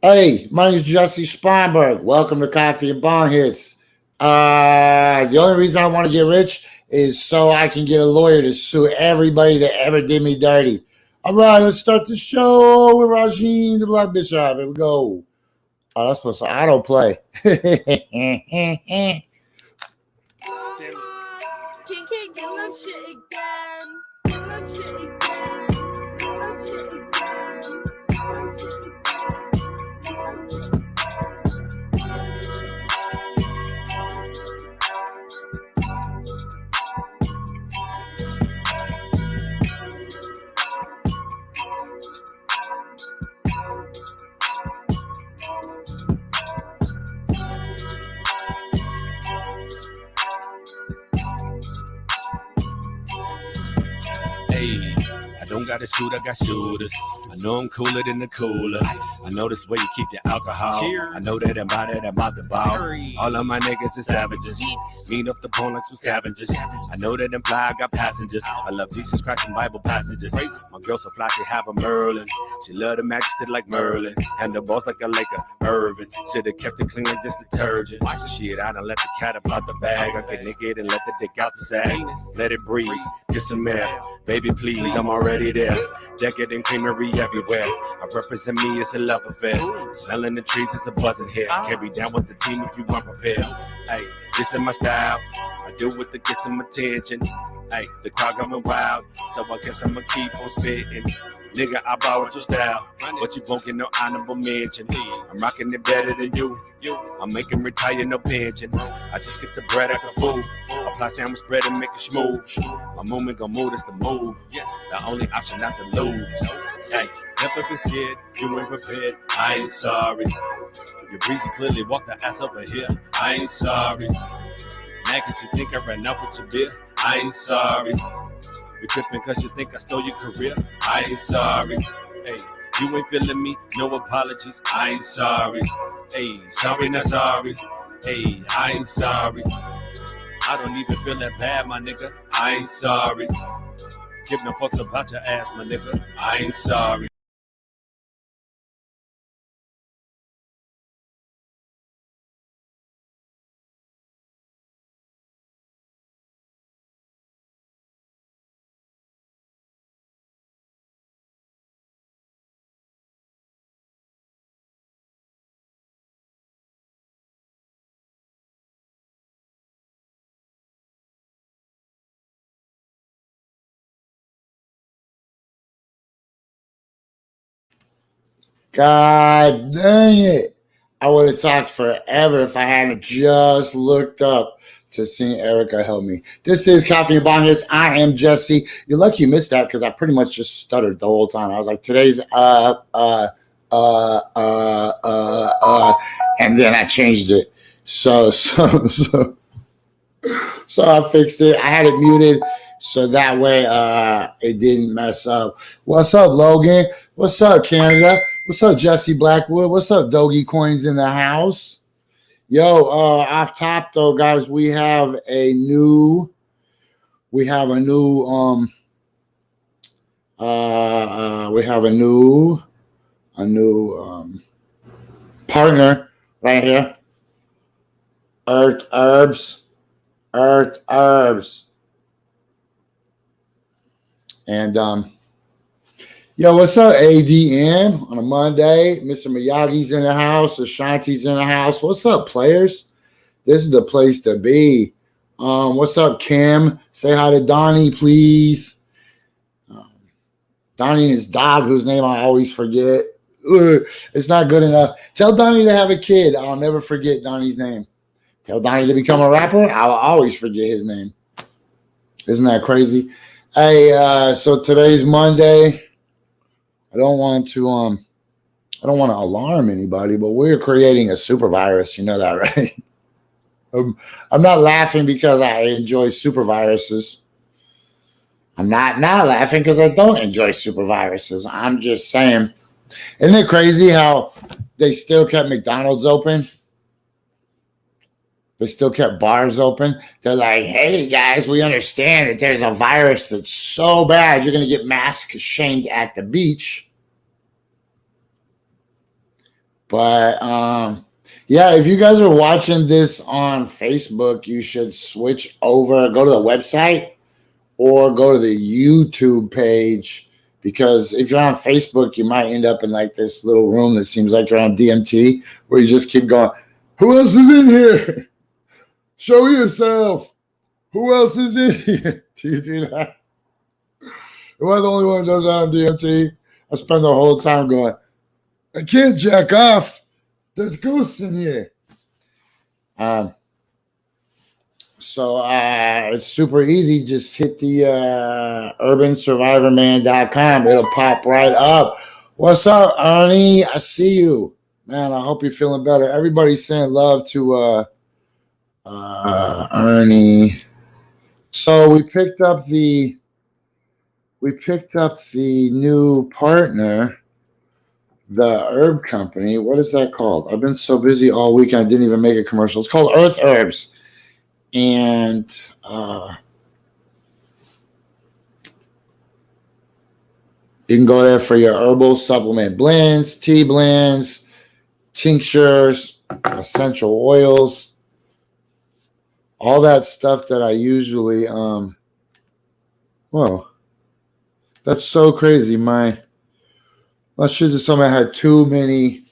Hey, my name is Jessie Sponberg. Welcome to Coffee and Bonghits. The only reason I want to get rich is so I can get a lawyer to sue everybody that ever did me dirty. All right, let's start the show with Rajin the Black Bishop. Here we go. Oh, that's supposed to autoplay. Can't get that shit again. Get that shit again. Get that shit again. Hey, I don't got a shoot, I got shooters. I know I'm cooler than the cooler. I know this way you keep your alcohol. I know that I'm out the bar. All of my niggas is savages. Mean up the pole like some scavengers. I know that I'm fly, I got passengers. I love Jesus Christ and Bible passages. My girl so fly, she have a Merlin. She love the majesty like Merlin. And the boss like a Laker, Irvin. Should've kept it clean like just detergent. Shit, I done let the cat up out the bag. I get naked and let the dick out the sack. Let it breathe, get some air. Baby, please, I'm already there. Decadent creamery everywhere. I represent me, it's a love affair. Smelling the trees, it's a buzzing here. Carry down with the team if you weren't prepared. Hey, this is my style. I do it to get some attention. Hey, the crowd going wild, so I guess I'ma keep on spitting. Nigga, I borrowed your style, but you won't get no honorable mention. I'm rocking it better than you. I'm making retire no pension. I just get the bread at the food. Apply sandwich bread and make it smooth. My movement gon' move, that's the move. The only option not to lose. Hey, never been scared, you ain't prepared. I ain't sorry. Your breezy clearly walked the ass over here. I ain't sorry. Mad cause you think I ran out with your beer. I ain't sorry. You tripping cause you think I stole your career. I ain't sorry. Hey, you ain't feeling me, no apologies. I ain't sorry. Hey, sorry not sorry. Hey, I ain't sorry. I don't even feel that bad, my nigga. I ain't sorry. Give no fucks about your ass, my nigga. I ain't sorry. God dang it. I would have talked forever if I hadn't just looked up to see Erica help me. This is Coffee and Bonghits. I am Jessie. You're lucky you missed that because I pretty much just stuttered the whole time. I was like, today's and then I changed it. So I fixed it. I had it muted so that way it didn't mess up. What's up, Logan? What's up, Canada? What's up, Jesse Blackwood? What's up, Doggy Coins in the house? Yo, off top though, guys, we have a new partner right here. Earth Herbs. And yo, what's up, ADM on a Monday? Mr. Miyagi's in the house. Ashanti's in the house. What's up, players? This is the place to be. What's up, Kim? Say hi to Donnie, please. Donnie and his dog, whose name I always forget. It's not good enough. Tell Donnie to have a kid. I'll never forget Donnie's name. Tell Donnie to become a rapper. I'll always forget his name. Isn't that crazy? Hey, so today's Monday. I don't want to alarm anybody, but we're creating a super virus. You know that, right? I'm not laughing because I enjoy super viruses. I'm not laughing because I don't enjoy super viruses. I'm just saying, isn't it crazy how they still kept McDonald's open? They still kept bars open. They're like, hey, guys, we understand that there's a virus that's so bad you're going to get mask shamed at the beach. But yeah, if you guys are watching this on Facebook, you should switch over, go to the website or go to the YouTube page, because if you're on Facebook, you might end up in like this little room that seems like you're on DMT, where you just keep going, who else is in here? Show yourself. Who else is in here? Do you do that? Am I the only one who does that on DMT? I spend the whole time going, I can't jack off. There's ghosts in here. So it's super easy. Just hit the urbansurvivorman.com. It'll pop right up. What's up, Ernie? I see you. Man, I hope you're feeling better. Everybody's saying love to Ernie. So we picked up the new partner, the herb company. What is that called? I've been so busy all weekend, I didn't even make a commercial. It's called Earth Herbs. And you can go there for your herbal supplement blends, tea blends, tinctures, essential oils, all that stuff that I usually whoa, that's so crazy. I should have told me I had too many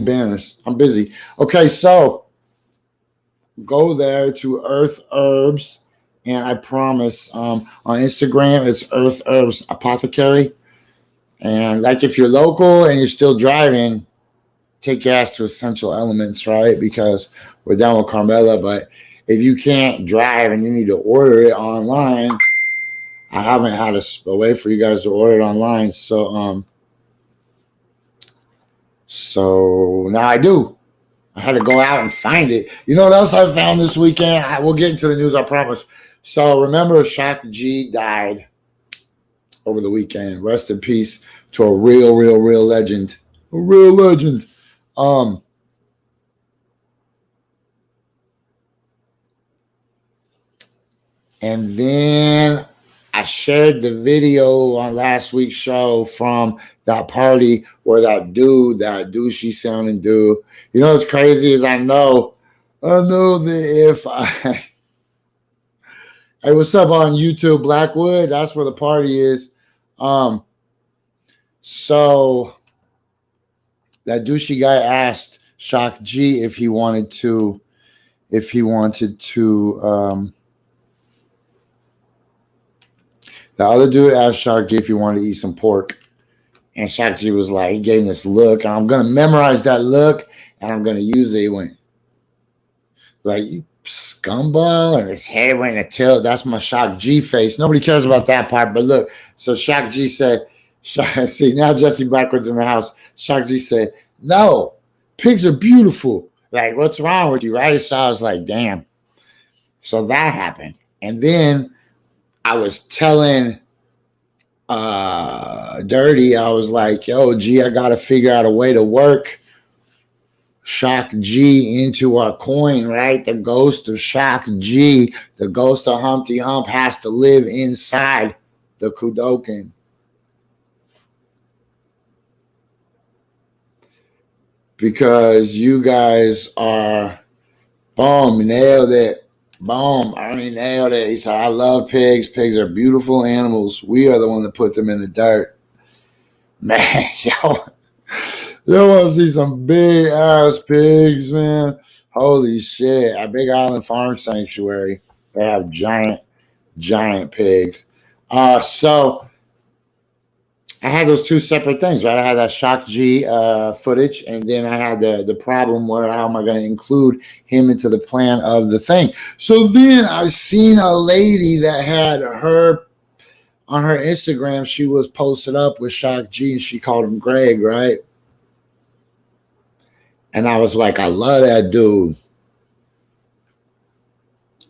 banners. I'm busy. Okay, so go there to Earth Herbs, and I promise on Instagram it's Earth Herbs Apothecary. And like if you're local and you're still driving, take your ass to Essential Elements, right? Because we're down with Carmela. But if you can't drive and you need to order it online, I haven't had a way for you guys to order it online. So now I do. I had to go out and find it. You know what else I found this weekend? We'll get into the news, I promise. So remember, Shock G died over the weekend. Rest in peace to a real legend. A real legend. And then I shared the video on last week's show from that party where that douchey sounding dude. You know what's crazy is I know that if hey, what's up on YouTube, Blackwood? That's where the party is. So that douchey guy asked Shock G if he wanted to the other dude asked Shock G if he wanted to eat some pork. And Shock G was like, he gave him this look, and I'm going to memorize that look, and I'm going to use it. He went, like, you scumbag, and his head went in a tilt. That's my Shock G face. Nobody cares about that part, but look. So Shock G said, see, now Jessie Blackwood's in the house. Shock G said, no, pigs are beautiful. Like, what's wrong with you, right? So I was like, damn. So that happened. And then I was telling Dirty, I was like, yo, G, I got to figure out a way to work Shock G into our coin, right? The ghost of Shock G, the ghost of Humpty Hump has to live inside the Kudokan. Because you guys are, boom, nailed it. Boom, Ernie nailed it. He said, I love pigs. Pigs are beautiful animals. We are the one that put them in the dirt. Man, yo want to see some big ass pigs, man. Holy shit. At Big Island Farm Sanctuary, they have giant pigs. So I had those two separate things, right? I had that Shock G footage, and then I had the problem where how am I going to include him into the plan of the thing? So then I seen a lady that had her on her Instagram. She was posted up with Shock G, and she called him Greg, right? And I was like, I love that dude.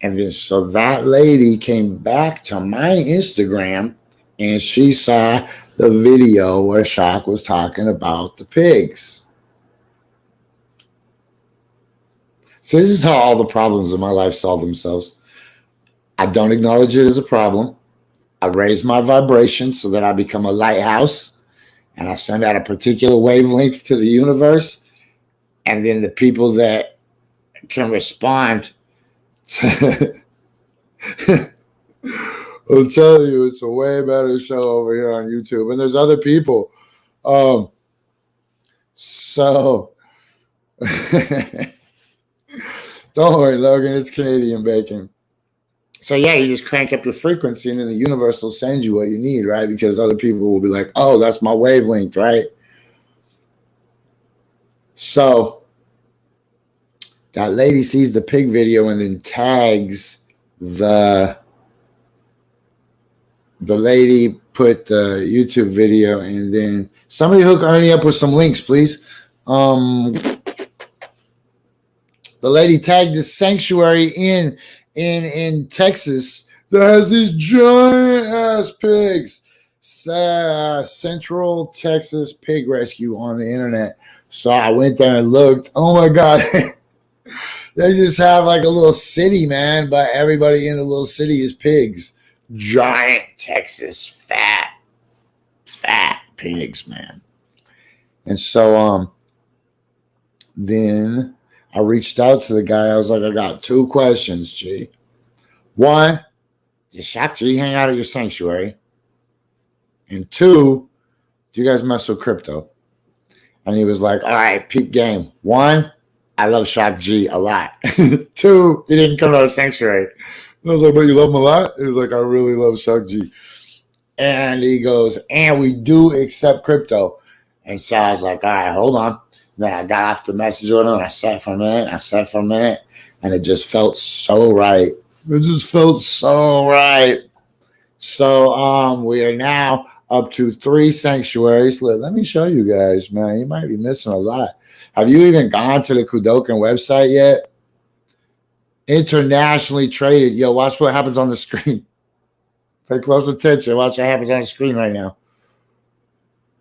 And then so that lady came back to my Instagram, and she saw the video where Shock was talking about the pigs. So this is how all the problems in my life solve themselves. I don't acknowledge it as a problem. I raise my vibration so that I become a lighthouse, and I send out a particular wavelength to the universe, And then the people that can respond to I'll tell you, it's a way better show over here on YouTube. And there's other people. So don't worry, Logan, it's Canadian bacon. So yeah, you just crank up your frequency and then the universe will send you what you need, right? Because other people will be like, oh, that's my wavelength, right? So that lady sees the pig video and then tags the lady put the YouTube video, and then somebody hook Ernie up with some links, please. The lady tagged this sanctuary in Texas that has these giant ass pigs. Central Texas Pig Rescue on the internet. So I went there and looked. Oh my God. They just have like a little city, man, but everybody in the little city is pigs. Giant Texas fat pigs, man. And so then I reached out to the guy. I was like, I got 2 questions, G. One, does Shock G hang out at your sanctuary? And 2, do you guys mess with crypto? And he was like, all right, peep game. 1, I love Shock G a lot. 2, he didn't come to our sanctuary. And I was like, but you love him a lot? He was like, I really love Shock G. And he goes, and we do accept crypto. And so I was like, all right, hold on. Then I got off the message with him and I sat for a minute. And it just felt so right. It just felt so right. So we are now up to 3 sanctuaries. Let me show you guys, man. You might be missing a lot. Have you even gone to the Kudokan website yet? Internationally traded. Yo, watch what happens on the screen. Pay close attention. Watch what happens on the screen right now.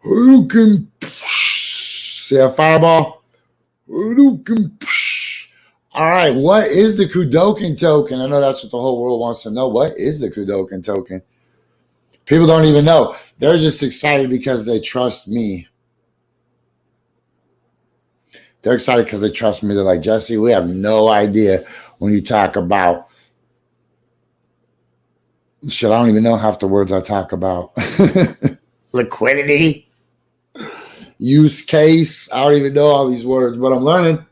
Who can see a fireball? Who can? All right, what is the Kudokan token? I know that's what the whole world wants to know. What is the Kudokan token? People don't even know. They're just excited because they trust me. They're excited because they trust me. They're like, Jessie, we have no idea when you talk about shit. I don't even know half the words I talk about. Liquidity, use case. I don't even know all these words, but I'm learning.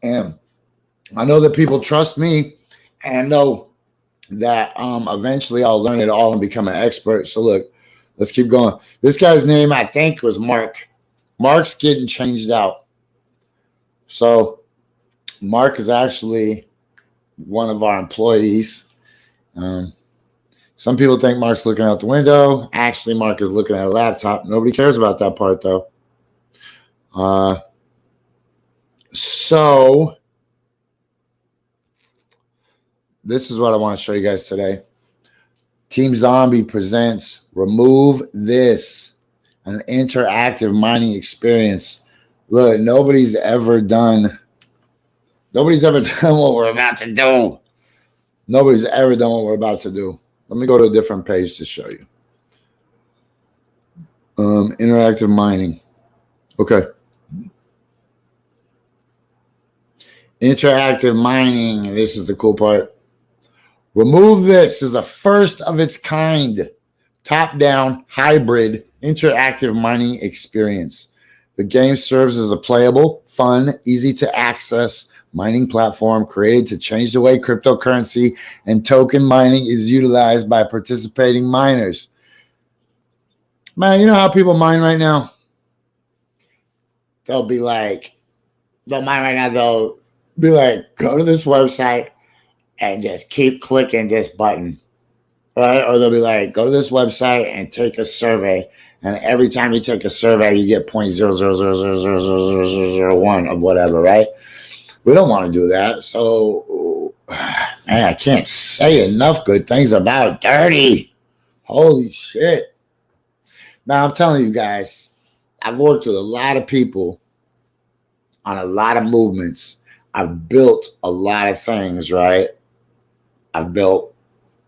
And I know that people trust me, and I know that eventually I'll learn it all and become an expert. So look, let's keep going. This guy's name, I think, was Mark. Mark's getting changed out. So Mark is actually one of our employees. Some people think Mark's looking out the window. Actually, Mark is looking at a laptop. Nobody cares about that part, though. So this is what I want to show you guys today. Team Zombie presents Remove This, an interactive mining experience. Look, nobody's ever done what we're about to do. Nobody's ever done what we're about to do. Let me go to a different page to show you. Interactive mining. Okay. Interactive mining. This is the cool part. Remove This is a first of its kind, top-down, hybrid, interactive mining experience. The game serves as a playable, fun, easy-to-access mining platform created to change the way cryptocurrency and token mining is utilized by participating miners. Man, you know how people mine right now? They'll mine right now, they'll be like, go to this website and just keep clicking this button, right? Or they'll be like, go to this website and take a survey. And every time you take a survey, you get 0.000000001 of whatever, right? We don't want to do that. So, man, I can't say enough good things about Dirty. Holy shit. Now, I'm telling you guys, I've worked with a lot of people on a lot of movements. I've built a lot of things, right? I've built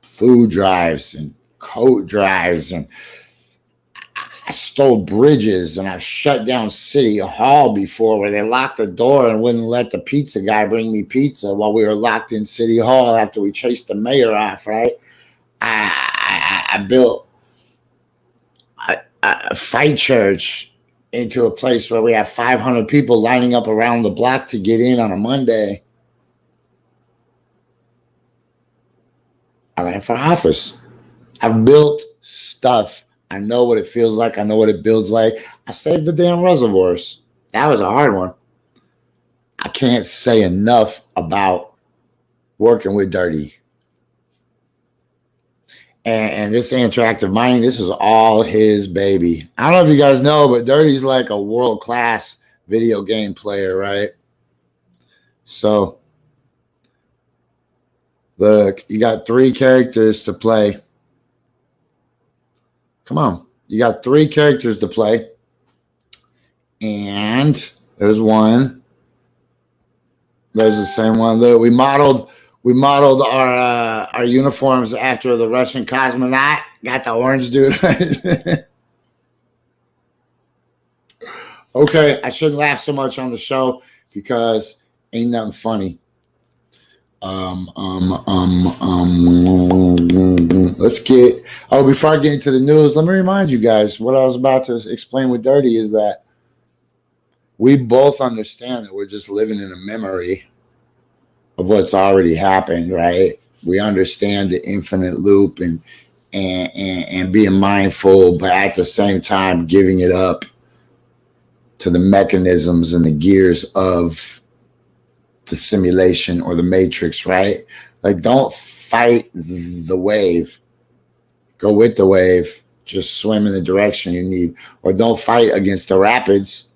food drives and coat drives, and I stole bridges and I've shut down City Hall before where they locked the door and wouldn't let the pizza guy bring me pizza while we were locked in City Hall after we chased the mayor off, right? I built a fight church into a place where we have 500 people lining up around the block to get in on a Monday. I ran for office. I've built stuff. I know what it feels like. I know what it builds like. I saved the damn reservoirs. That was a hard one. I can't say enough about working with Dirty. And this interactive mining, this is all his baby. I don't know if you guys know, but Dirty's like a world-class video game player, right? So, look, you got 3 characters to play. Come on. You got 3 characters to play. And there's one. There's the same one. Look, we modeled our uniforms after the Russian cosmonaut. Got the orange dude. Okay, I shouldn't laugh so much on the show because ain't nothing funny. Let's get, before I get into the news, let me remind you guys what I was about to explain with Dirty is that we both understand that we're just living in a memory of what's already happened, right? We understand the infinite loop and being mindful, but at the same time giving it up to the mechanisms and the gears of the simulation or the matrix, right? Like, don't fight the wave. Go with the wave. Just swim in the direction you need. Or don't fight against the rapids.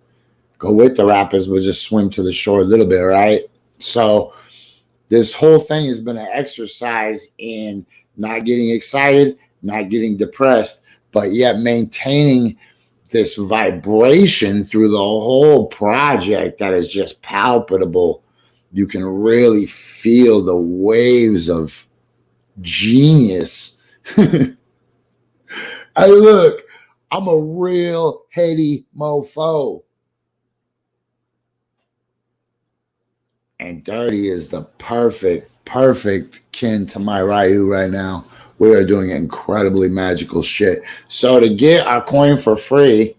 Go with the rapids, but just swim to the shore a little bit, right? So this whole thing has been an exercise in not getting excited, not getting depressed, but yet maintaining this vibration through the whole project that is just palpable. You can really feel the waves of genius. Hey, look, I'm a real heady mofo. And Dirty is the perfect kin to my Ryu right now. We are doing incredibly magical shit. So to get our coin for free,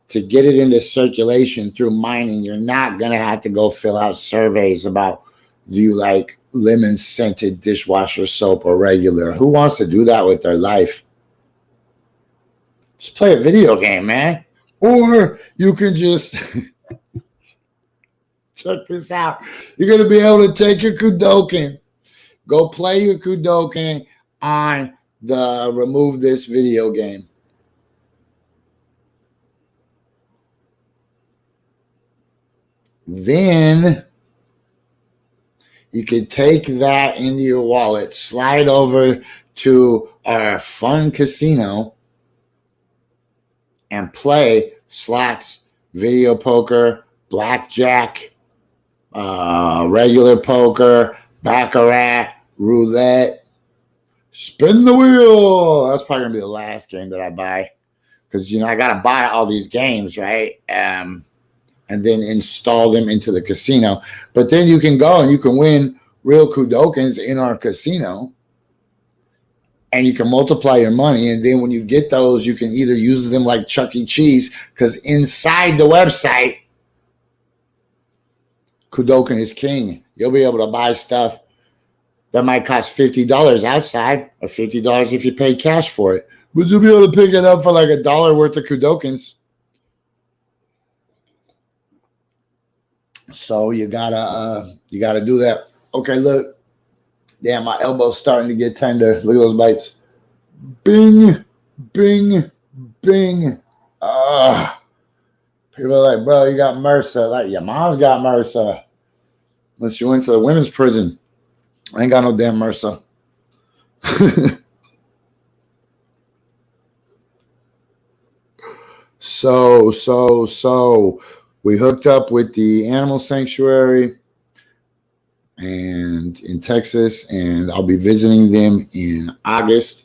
to get it into circulation through mining, you're not going to have to go fill out surveys about, do you like lemon scented dishwasher soap or regular? Who wants to do that with their life? Just play a video game, man. Or you can just check this out. You're going to be able to take your Kudoken, go play your Kudoken on the Remove This video game. Then you can take that into your wallet, slide over to our fun casino and play slots, video poker, blackjack, regular poker, baccarat, roulette. Spin the wheel. That's probably going to be the last game that I buy because, I got to buy all these games, right? And then install them into the casino. But then you can go and you can win real Kudokens in our casino. And you can multiply your money. And then when you get those, you can either use them like Chuck E. Cheese, because inside the website, Kudoken is king. You'll be able to buy stuff that might cost $50 outside, or $50 if you pay cash for it. But you'll be able to pick it up for like $1 worth of Kudokens. So you gotta do that. Okay, look. Damn, my elbow's starting to get tender. Look at those bites. Bing, bing, bing. People are like, bro, you got MRSA. Like, your mom's got MRSA. When she went to the women's prison. I ain't got no damn MRSA. So we hooked up with the animal sanctuary and in Texas, and I'll be visiting them in August.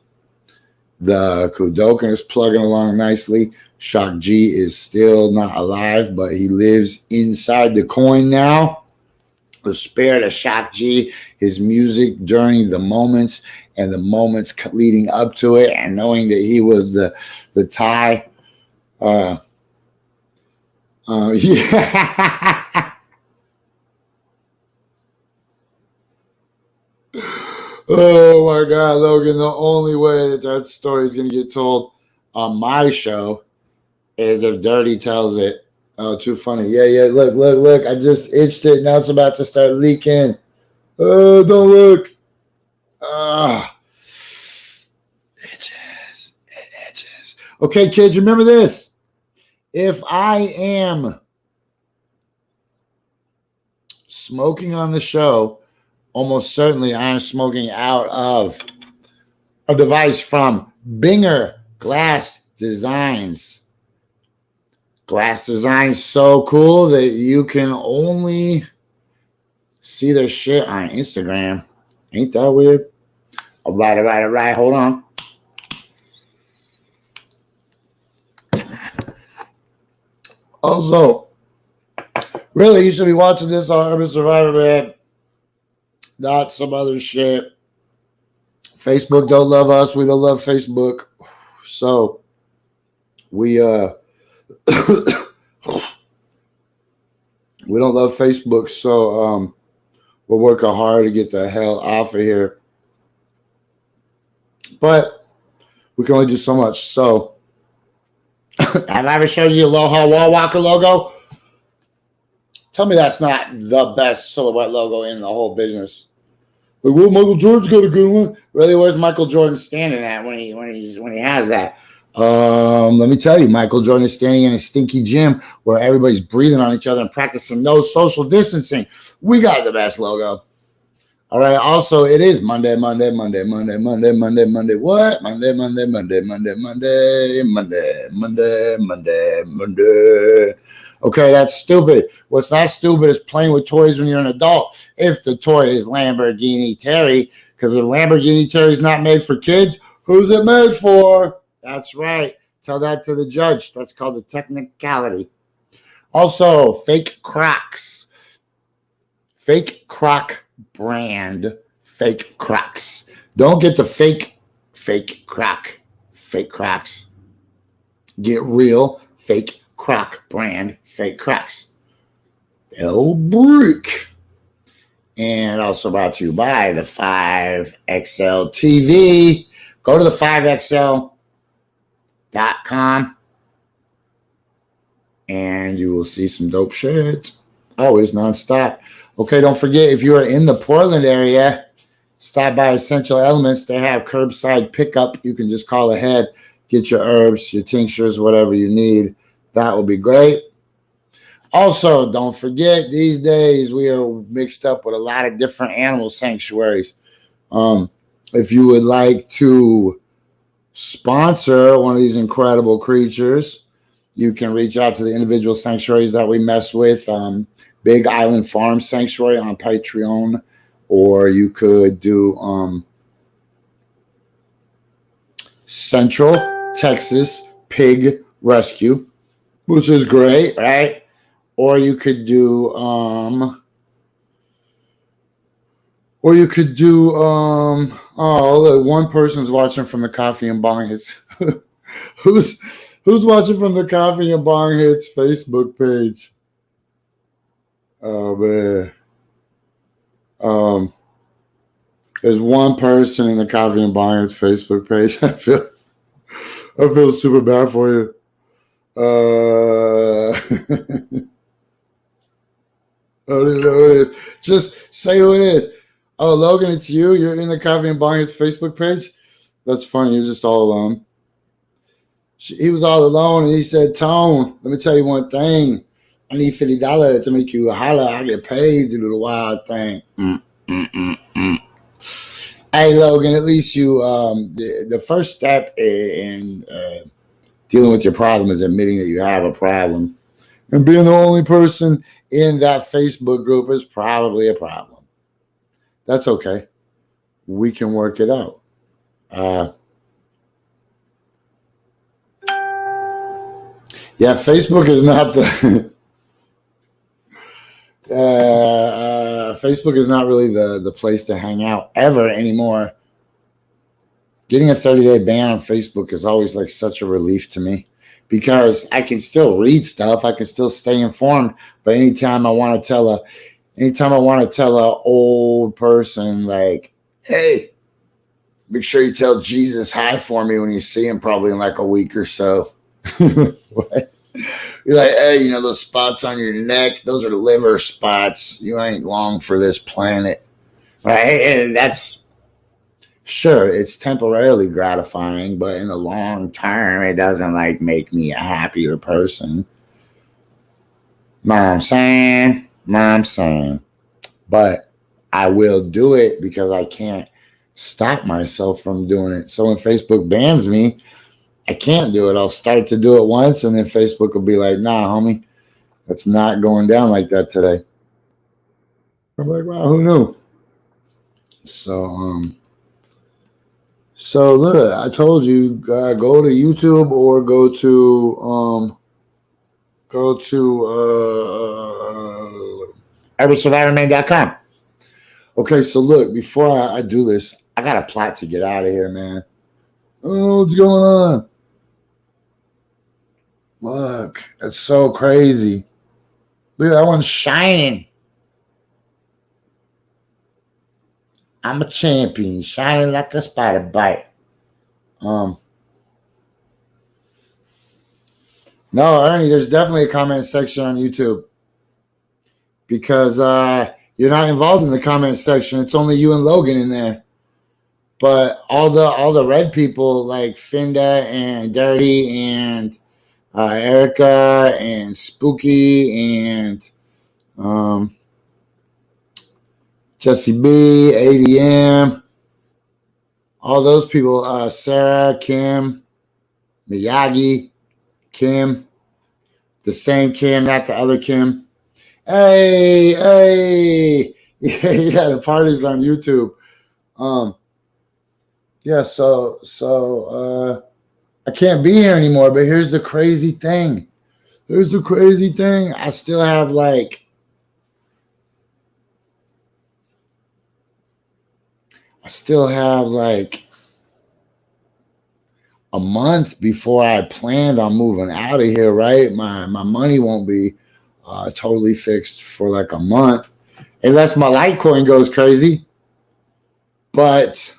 The Kudoken is plugging along nicely. Shock G is still not alive, but he lives inside the coin now. The spirit of Shock G, his music during the moments and the moments leading up to it, and knowing that he was the Thai. Yeah. Oh my God, Logan! The only way that story is going to get told on my show is if Dirty tells it. Oh, too funny. Yeah. Look. I just itched it. Now it's about to start leaking. Oh, don't look. Ah. It itches. Okay, kids, remember this. If I am smoking on the show, almost certainly I am smoking out of a device from Binger Glass Designs. Glass Designs so cool that you can only see their shit on Instagram. Ain't that weird? All right. Hold on. Also, really, you should be watching this on Urban Survivor, man. Not some other shit. Facebook don't love us. We don't love Facebook. So we we don't love Facebook. So we're working hard to get the hell off of here. But we can only do so much. So have I ever showed you Aloha Wall Walker logo? Tell me that's not the best silhouette logo in the whole business. Like, well, Michael Jordan's got a good one. Really, where's Michael Jordan standing at when he has that? Let me tell you, Michael Jordan is standing in a stinky gym where everybody's breathing on each other and practicing no social distancing. We got the best logo. All right. Also, it is Monday. What? Monday. Okay, that's stupid. What's not stupid is playing with toys when you're an adult. If the toy is Lamborghini Terry, because if Lamborghini Terry is not made for kids, who's it made for? That's right. Tell that to the judge. That's called a technicality. Also, fake Crocs. Fake Croc brand. Fake Crocs. Don't get the fake Croc. Fake Crocs. Get real fake Croc brand fake Crocs. They'll break. And also brought to you by the 5XL TV. Go to the 5XL.com and you will see some dope shit. Always nonstop. Okay, don't forget, if you are in the Portland area, stop by Essential Elements. They have curbside pickup. You can just call ahead, get your herbs, your tinctures, whatever you need. That will be great. Also, don't forget, these days we are mixed up with a lot of different animal sanctuaries. If you would like to sponsor one of these incredible creatures, you can reach out to the individual sanctuaries that we mess with. Big Island Farm Sanctuary on Patreon, or you could do Central Texas Pig Rescue, which is great, right? Or you could do oh, look, one person's watching from the Coffee and Bonghits. Who's watching from the Coffee and Bonghits Facebook page? Oh man. There's one person in the Coffee and Bonghits Facebook page. I feel super bad for you. I don't even know who it is. Just say who it is. Oh, Logan, it's you. You're in the Coffee and Bonghits Facebook page. That's funny. You're just all alone. He was all alone, and he said, "Tone, let me tell you one thing. I need $50 to make you holler. I get paid to do the wild thing." Hey, Logan, at least you. The first step in dealing with your problem is admitting that you have a problem. And being the only person in that Facebook group is probably a problem. That's okay. We can work it out. Yeah, Facebook is not the Facebook is not really the place to hang out ever anymore. Getting a 30-day ban on Facebook is always like such a relief to me because I can still read stuff, I can still stay informed, but anytime I want to tell a old person like, hey, make sure you tell Jesus hi for me when you see him probably in like a week or so. What? You're like, hey, those spots on your neck, those are liver spots. You ain't long for this planet. Right? And that's, sure, it's temporarily gratifying, but in the long term, it doesn't like make me a happier person. Know what I'm saying? But I will do it because I can't stop myself from doing it. So when Facebook bans me, I can't do it. I'll start to do it once, and then Facebook will be like, nah, homie, it's not going down like that today. I'm like, wow, who knew? So look, I told you, go to YouTube or go to everysurvivorman.com. Okay, so look, before I do this, I got a plot to get out of here, man. Oh, what's going on? Look, it's so crazy. Look, that one's shining. I'm a champion, shining like a spider bite. No, Ernie, there's definitely a comment section on YouTube because you're not involved in the comment section. It's only you and Logan in there. But all the red people like Finda and Dirty and Erica and Spooky and Jessie B, ADM, all those people, Sarah, Kim, Miyagi, Kim, the same Kim, not the other Kim. Hey, yeah, the party's on YouTube. Yeah, so I can't be here anymore, but here's the crazy thing. I still have like a month before I planned on moving out of here, right? My money won't be totally fixed for like a month unless my Litecoin goes crazy. But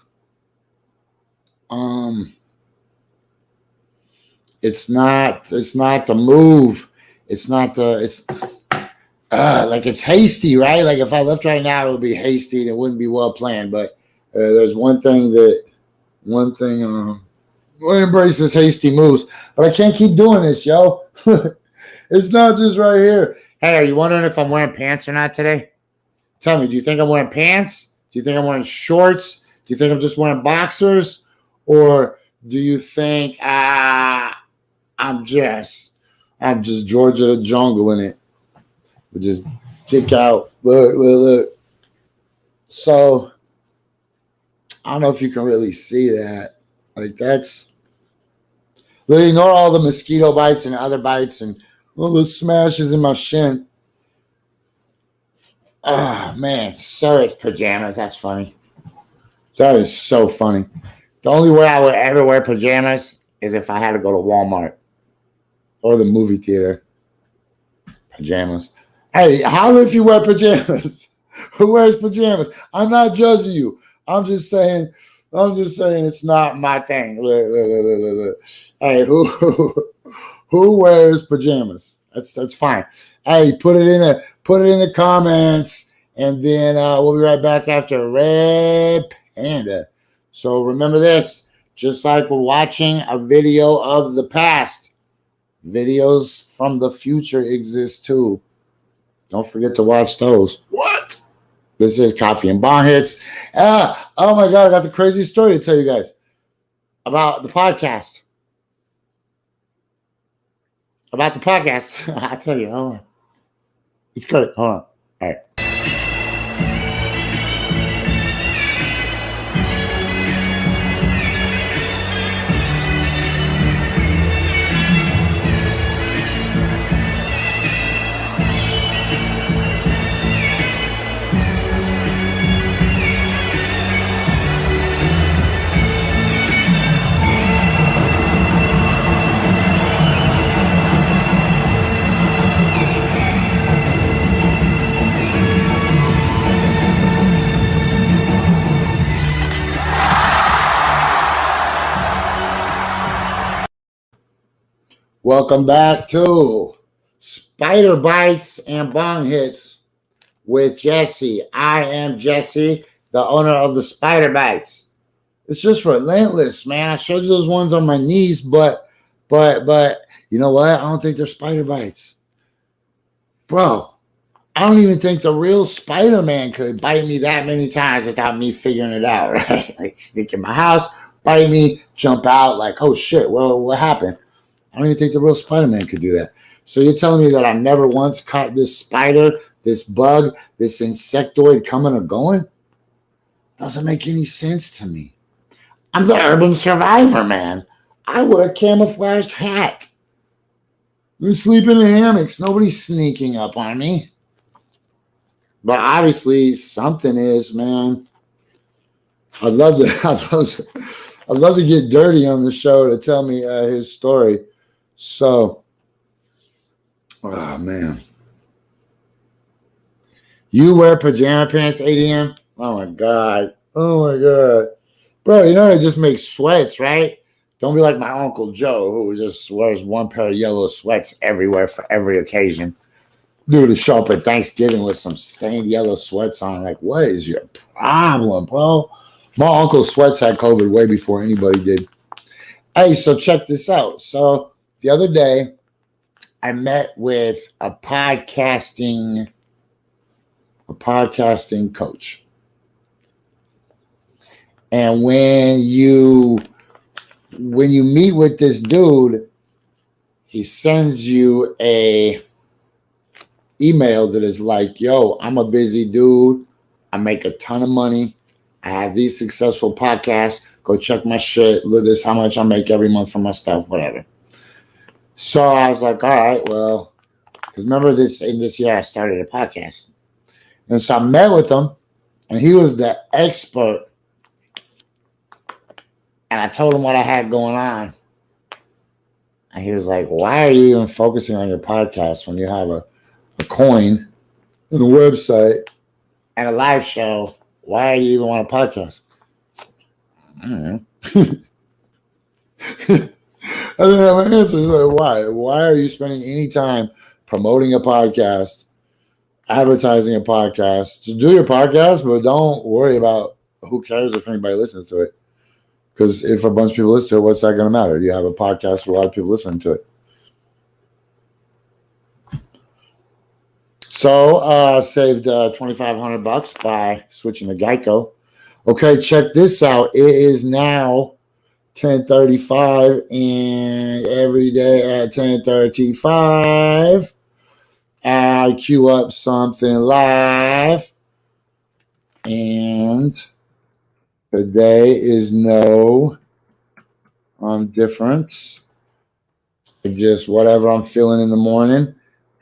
it's not the move. It's hasty, right? Like if I left right now, it would be hasty and it wouldn't be well planned. But there's one thing embraces hasty moves. But I can't keep doing this, yo. It's not just right here. Hey, are you wondering if I'm wearing pants or not today? Tell me, do you think I'm wearing pants? Do you think I'm wearing shorts? Do you think I'm just wearing boxers? Or do you think I'm just Georgia the Jungle in it? We just kick out. Look. So I don't know if you can really see that. Like that's. Ignore all the mosquito bites and other bites and all the smashes in my shin. Ah, man, sir, it's pajamas. That's funny. That is so funny. The only way I would ever wear pajamas is if I had to go to Walmart or the movie theater. Pajamas. Hey, how if you wear pajamas? Who wears pajamas? I'm not judging you. I'm just saying it's not my thing. Look. Hey, who wears pajamas? That's fine. Hey, put it in the comments, and then we'll be right back after Red Panda. So remember this, just like we're watching a video of the past, videos from the future exist too. Don't forget to watch those. What? This is Coffee+Bonghits. Oh my God, I got the crazy story to tell you guys about the podcast. I'll tell you. Hold on. It's good. Hold on. All right. Welcome back to Spider Bites and Bong Hits with Jessie. I am Jessie, the owner of the Spider Bites. It's just relentless, man. I showed you those ones on my knees, but you know what? I don't think they're spider bites. Bro, I don't even think the real Spider-Man could bite me that many times without me figuring it out, right? Like sneak in my house, bite me, jump out, like, oh shit, well, what happened? I don't even think the real Spider-Man could do that. So you're telling me that I never once caught this spider, this bug, this insectoid coming or going? Doesn't make any sense to me. I'm the urban survivor, man. I wear a camouflaged hat. We sleep in the hammocks. Nobody's sneaking up on me. But obviously something is, man. I'd love to get Dirty on the show to tell me his story. So, oh man. You wear pajama pants, ADM? Oh my God. Oh my God. Bro, you know it just makes sweats, right? Don't be like my Uncle Joe, who just wears one pair of yellow sweats everywhere for every occasion. Dude to show up at Thanksgiving with some stained yellow sweats on. Like, what is your problem, bro? My Uncle Sweats had COVID way before anybody did. Hey, so check this out. So the other day, I met with a podcasting coach. And when you meet with this dude, he sends you a email that is like, yo, I'm a busy dude. I make a ton of money. I have these successful podcasts. Go check my shit. Look, this is how much I make every month for my stuff, whatever. So I was like, all right, well, because remember in this year I started a podcast. And so I met with him, and he was the expert. And I told him what I had going on. And he was like, why are you even focusing on your podcast when you have a coin and a website and a live show? Why do you even want a podcast? I don't know. I didn't have an answer. He's like, why? Why are you spending any time promoting a podcast, advertising a podcast? Just do your podcast, but don't worry about who cares if anybody listens to it. Because if a bunch of people listen to it, what's that going to matter? You have a podcast with a lot of people listening to it. So saved $2,500 by switching to Geico. Okay, check this out. It is now 10:35, and every day at 10:35, I queue up something live, and today is no difference. Just whatever I'm feeling in the morning,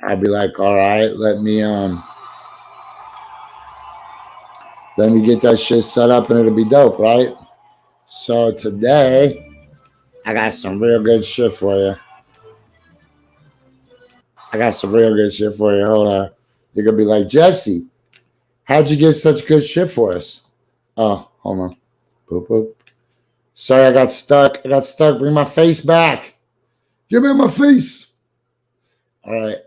I'll be like, all right, let me get that shit set up and it'll be dope, right? So today, I got some real good shit for you. Hold on. You're going to be like, Jessie, how'd you get such good shit for us? Oh, hold on. Boop, boop. Sorry, I got stuck. Bring my face back. Give me my face. All right.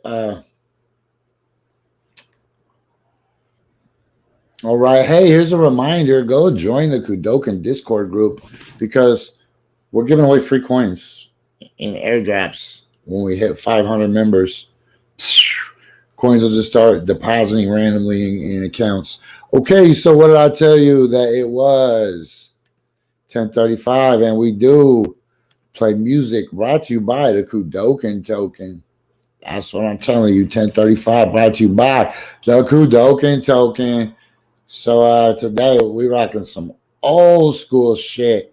All right. Hey, here's a reminder. Go join the Kudokan Discord group because we're giving away free coins in airdrops when we hit 500 members. Coins will just start depositing randomly in accounts. Okay, so what did I tell you? That it was 10:35, and we do play music brought to you by the Kudokan Token. That's what I'm telling you. 10:35 brought to you by the Kudokan Token. So today we rocking some old school shit,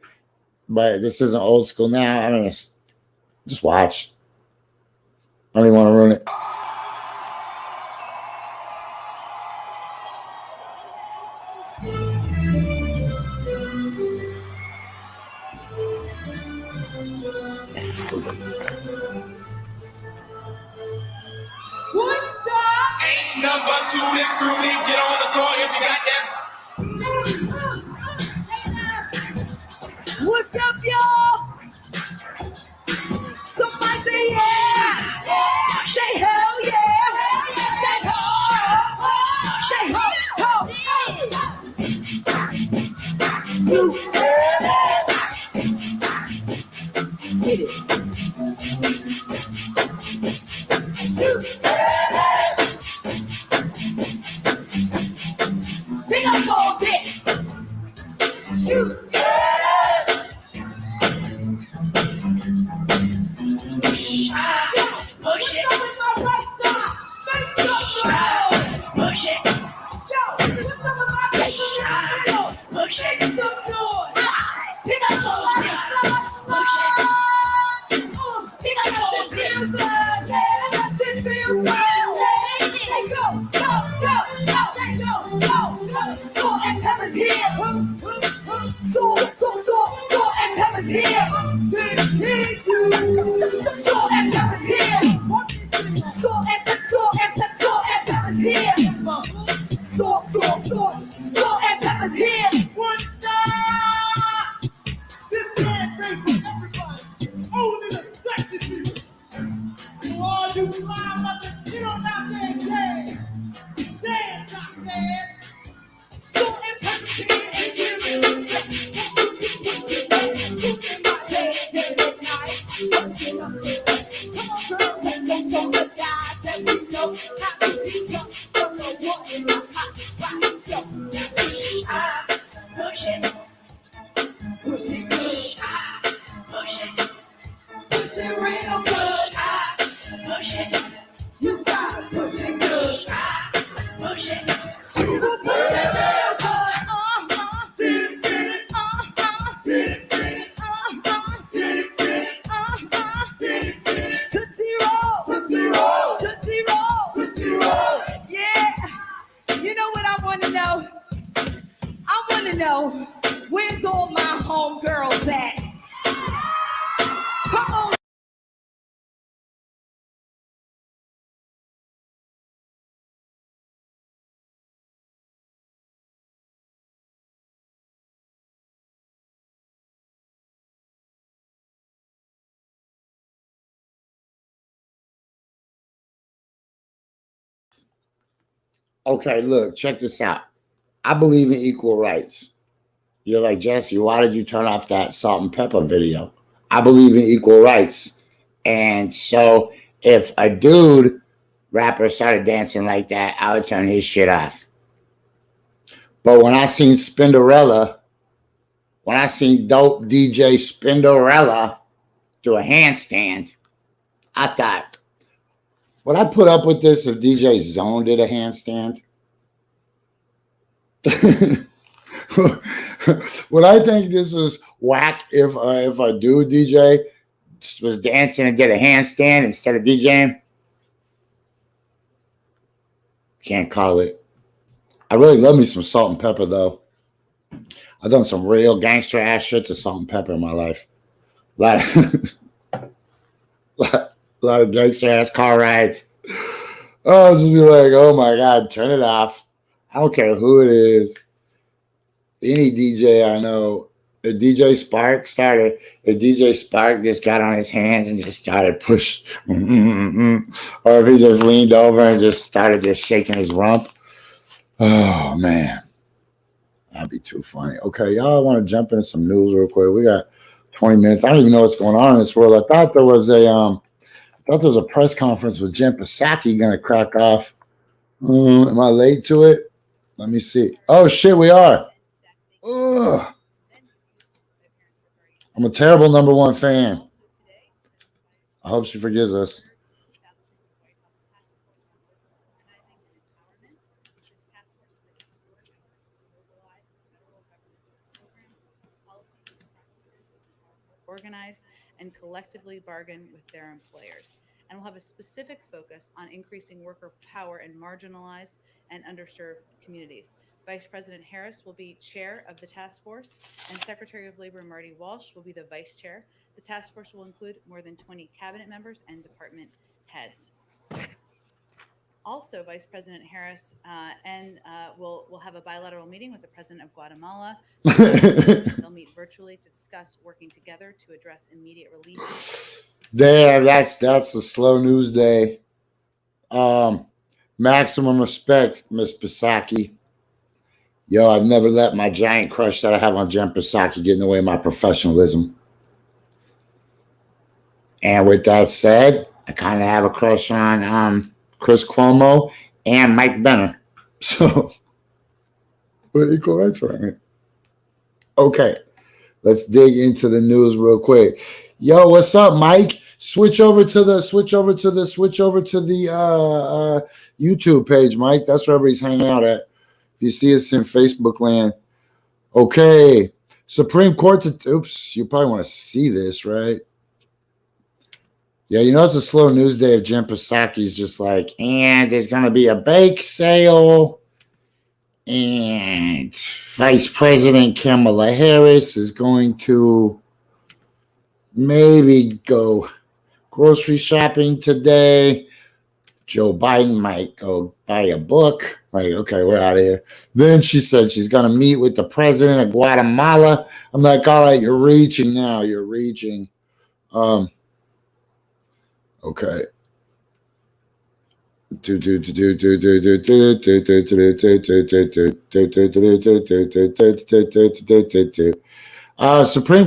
but this isn't old school now. I mean, just watch. I don't even want to ruin it. Ain't nothing but tutti frutti. Get on the floor if you got that. What's up, y'all? Somebody say yeah. feel good. Say go, go, go, go, say go, go, go. Salt and pepper's here. Salt and pepper's here. Salt and pepper's here. Salt and pepper's here. Salt and pepper's here. One star! This campaign for everybody, old and the sexy people. To all you fly mothers, get on out there and dance. Dance, I said. Salt and pepper's here. And you come on, girls, let's go show the guys that we know how to become. Don't know what in the hot body show. Push it good. Push it real good. Push it. You gotta push it good. Push it. You push it real good. Tootsie roll. Tootsie roll. Tootsie roll. Tootsie roll. Yeah. You know what I want to know? I want to know, where's all my homegirls at? Come on. Okay, look, check this out. I believe in equal rights. You're like, Jessie, why did you turn off that salt and pepper video? I believe in equal rights. And so if a dude rapper started dancing like that, I would turn his shit off. But when I seen Spinderella, when I seen dope DJ Spinderella do a handstand, I thought, would I put up with this if DJ Zone did a handstand? Would I think this was whack if a dude DJ was dancing and did a handstand instead of DJing? Can't call it. I really love me some salt and pepper, though. I've done some real gangster ass shit to salt and pepper in my life. A lot of gangster ass car rides. Oh, I'll just be like, oh my God, turn it off. I don't care who it is. Any DJ I know, if DJ Spark just got on his hands and just started push, or if he just leaned over and just started just shaking his rump. Oh man, that'd be too funny. Okay, y'all want to jump into some news real quick? We got 20 minutes. I don't even know what's going on in this world. I thought there was a press conference with Jen Psaki gonna crack off. Am I late to it? Let me see. Oh shit, we are. Ugh. I'm a terrible number one fan. I hope she forgives us. Organize and collectively bargain with their employers, and will have a specific focus on increasing worker power in marginalized and underserved communities. Vice President Harris will be chair of the task force, and Secretary of Labor Marty Walsh will be the vice chair. The task force will include more than 20 cabinet members and department heads. Also, Vice President Harris will have a bilateral meeting with the President of Guatemala. They'll meet virtually to discuss working together to address immediate relief. There, that's a slow news day. Maximum respect, Miss Psaki. Yo, I've never let my giant crush that I have on Jen Psaki get in the way of my professionalism. And with that said, I kind of have a crush on Chris Cuomo and Mike Benner. So we're equal rights around here. Okay, let's dig into the news real quick. Yo, what's up, Mike? Switch over to the YouTube page, Mike. That's where everybody's hanging out at. If you see us in Facebook land. Okay. Supreme Court oops, you probably want to see this, right? Yeah, you know it's a slow news day if Jen Psaki's just like, and there's going to be a bake sale, and Vice President Kamala Harris is going to maybe go grocery shopping today. Joe Biden might go buy a book. Like, okay, we're out of here. Then she said she's going to meet with the president of Guatemala. I'm like, all right, you're reaching now. You're reaching. Okay. Supreme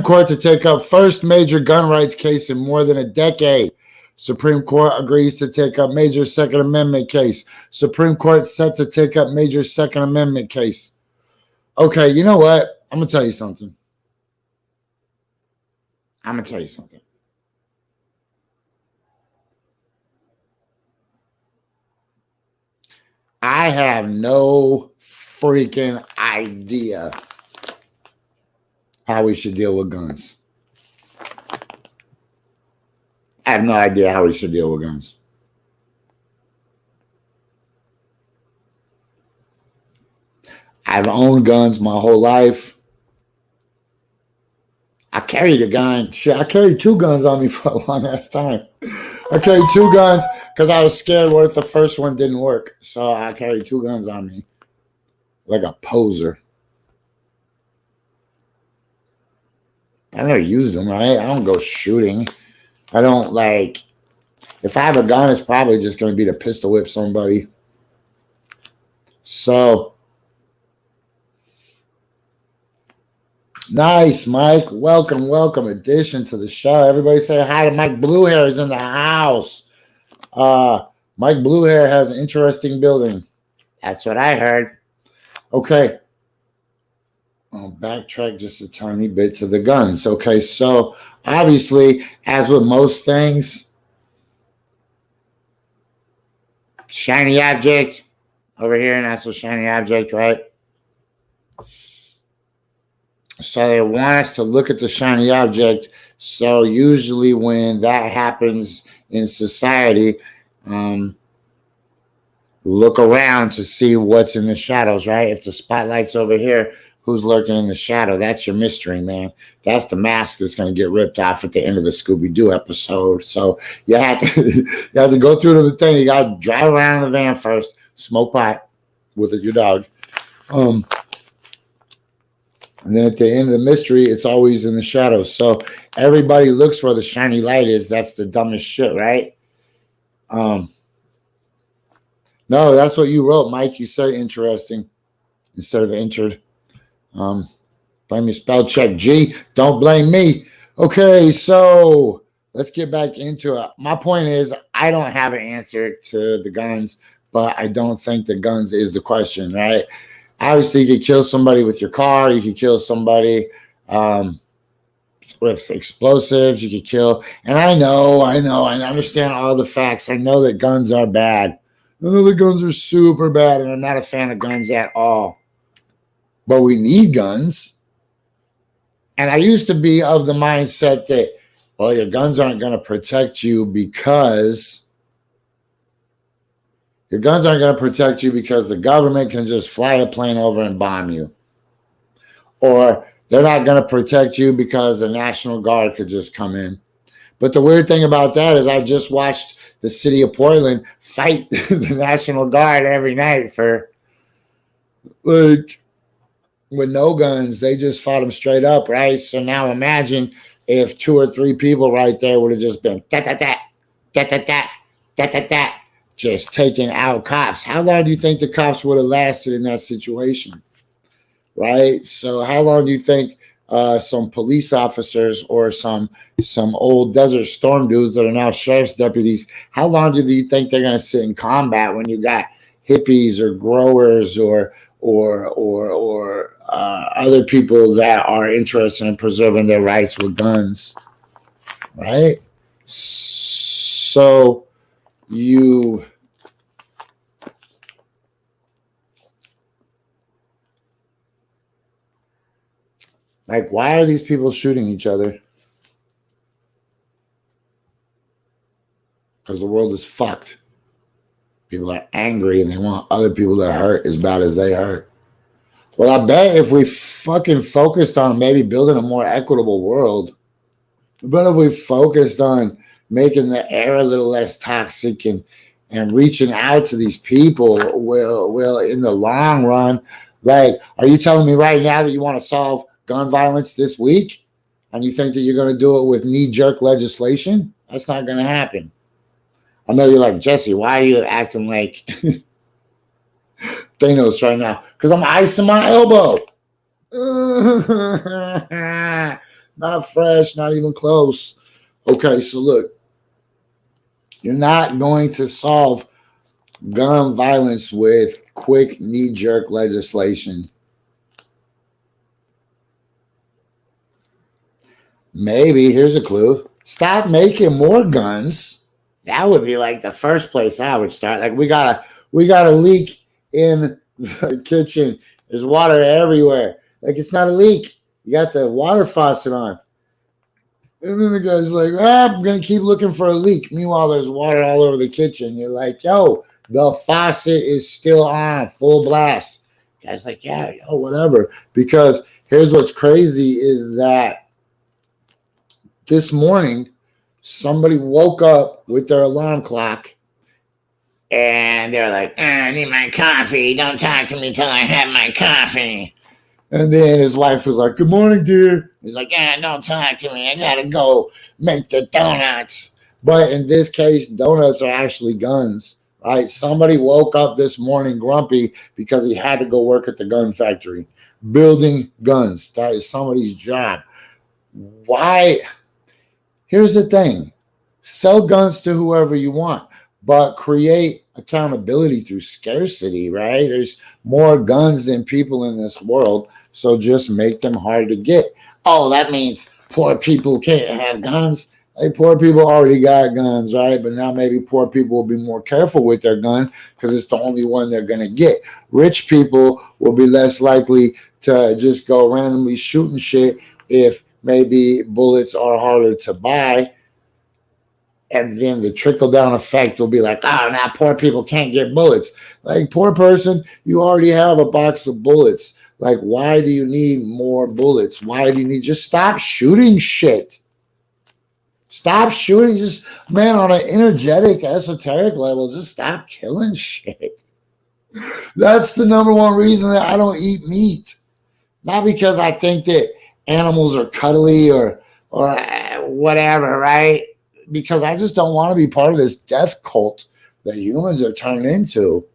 Court to take up first major gun rights case in more than a decade. Supreme Court agrees to take up major Second Amendment case. Supreme Court set to take up major Second Amendment case. Okay, you know what? I'm going to tell you something. I have no freaking idea how we should deal with guns. I have no idea how we should deal with guns. I've owned guns my whole life. I carried a gun. Shit, I carried 2 guns on me for a long ass time. I carried 2 guns because I was scared what if the first one didn't work. So I carried 2 guns on me like a poser. I never used them, right? I don't go shooting. I don't like, if I have a gun, it's probably just going to be to pistol whip somebody. So, nice, Mike. Welcome, welcome. Addition to the show. Everybody say hi to Mike Bluehair is in the house. Mike Bluehair has an interesting building. That's what I heard. Okay. I'll backtrack just a tiny bit to the guns. Okay, so obviously, as with most things, shiny object over here, and that's a shiny object, right? So they want us to look at the shiny object. So usually when that happens in society, look around to see what's in the shadows, right? If the spotlight's over here, who's lurking in the shadow? That's your mystery, man. That's the mask that's going to get ripped off at the end of the Scooby-Doo episode. So you have to go through the thing. You got to drive around in the van first, smoke pot with your dog. And then at the end of the mystery, it's always in the shadows. So everybody looks where the shiny light is. That's the dumbest shit, right? No, that's what you wrote, Mike. You said interesting instead of entered. Blame your spell check, G. Don't blame me. Okay, so let's get back into it. My point is, I don't have an answer to the guns, but I don't think the guns is the question, right? Obviously, you could kill somebody with your car. You could kill somebody with explosives. You could kill. And I understand all the facts. I know that guns are bad. I know the guns are super bad, and I'm not a fan of guns at all. But we need guns. And I used to be of the mindset that, well, your guns aren't going to protect you because the government can just fly a plane over and bomb you. Or they're not going to protect you because the National Guard could just come in. But the weird thing about that is I just watched the city of Portland fight the National Guard every night for, like, with no guns. They just fought them straight up, right? So now imagine if 2 or 3 people right there would have just been just taking out cops. How long do you think the cops would have lasted in that situation, right? So how long do you think some police officers or some old Desert Storm dudes that are now sheriff's deputies, how long do you think they're going to sit in combat when you got hippies or growers or other people that are interested in preserving their rights with guns, right? So you like, why are these people shooting each other? because the world is fucked. People are angry and they want other people to hurt as bad as they hurt. Well, I bet if we fucking focused on maybe building a more equitable world, but if we focused on making the air a little less toxic and reaching out to these people will in the long run, like, are you telling me right now that you want to solve gun violence this week? And you think that you're going to do it with knee-jerk legislation? That's not going to happen. I know you're like, Jesse, why are you acting like Thanos right now? Because I'm icing my elbow. Not fresh, not even close. Okay, so look, you're not going to solve gun violence with quick knee-jerk legislation. Maybe, here's a clue. Stop making more guns. That would be like the first place I would start. Like we got a leak in the kitchen. There's water everywhere. Like it's not a leak. You got the water faucet on. And then the guy's like, I'm going to keep looking for a leak. Meanwhile, there's water all over the kitchen. You're like, yo, the faucet is still on, full blast. The guy's like, yeah, yo, whatever. Because here's what's crazy is that this morning, somebody woke up with their alarm clock and they're like, I need my coffee. Don't talk to me till I have my coffee. And then his wife was like, good morning, dear. He's like, yeah, don't talk to me. I got to go make the donuts. But in this case, donuts are actually guns, right? Somebody woke up this morning grumpy because he had to go work at the gun factory, building guns. That is somebody's job. Why? Here's the thing. Sell guns to whoever you want, but create accountability through scarcity, right? There's more guns than people in this world, so just make them hard to get. Oh, that means poor people can't have guns. Like, poor people already got guns, right? But now maybe poor people will be more careful with their gun because it's the only one they're going to get. Rich people will be less likely to just go randomly shooting shit if maybe bullets are harder to buy. And then the trickle-down effect will be like, oh, now poor people can't get bullets. Like, poor person, you already have a box of bullets. Like, why do you need more bullets? Why do you need... Just stop shooting shit. Stop shooting. Just, man, on an energetic, esoteric level, just stop killing shit. That's the number one reason that I don't eat meat. Not because I think that animals are cuddly or whatever, right? Because I just don't want to be part of this death cult that humans are turned into.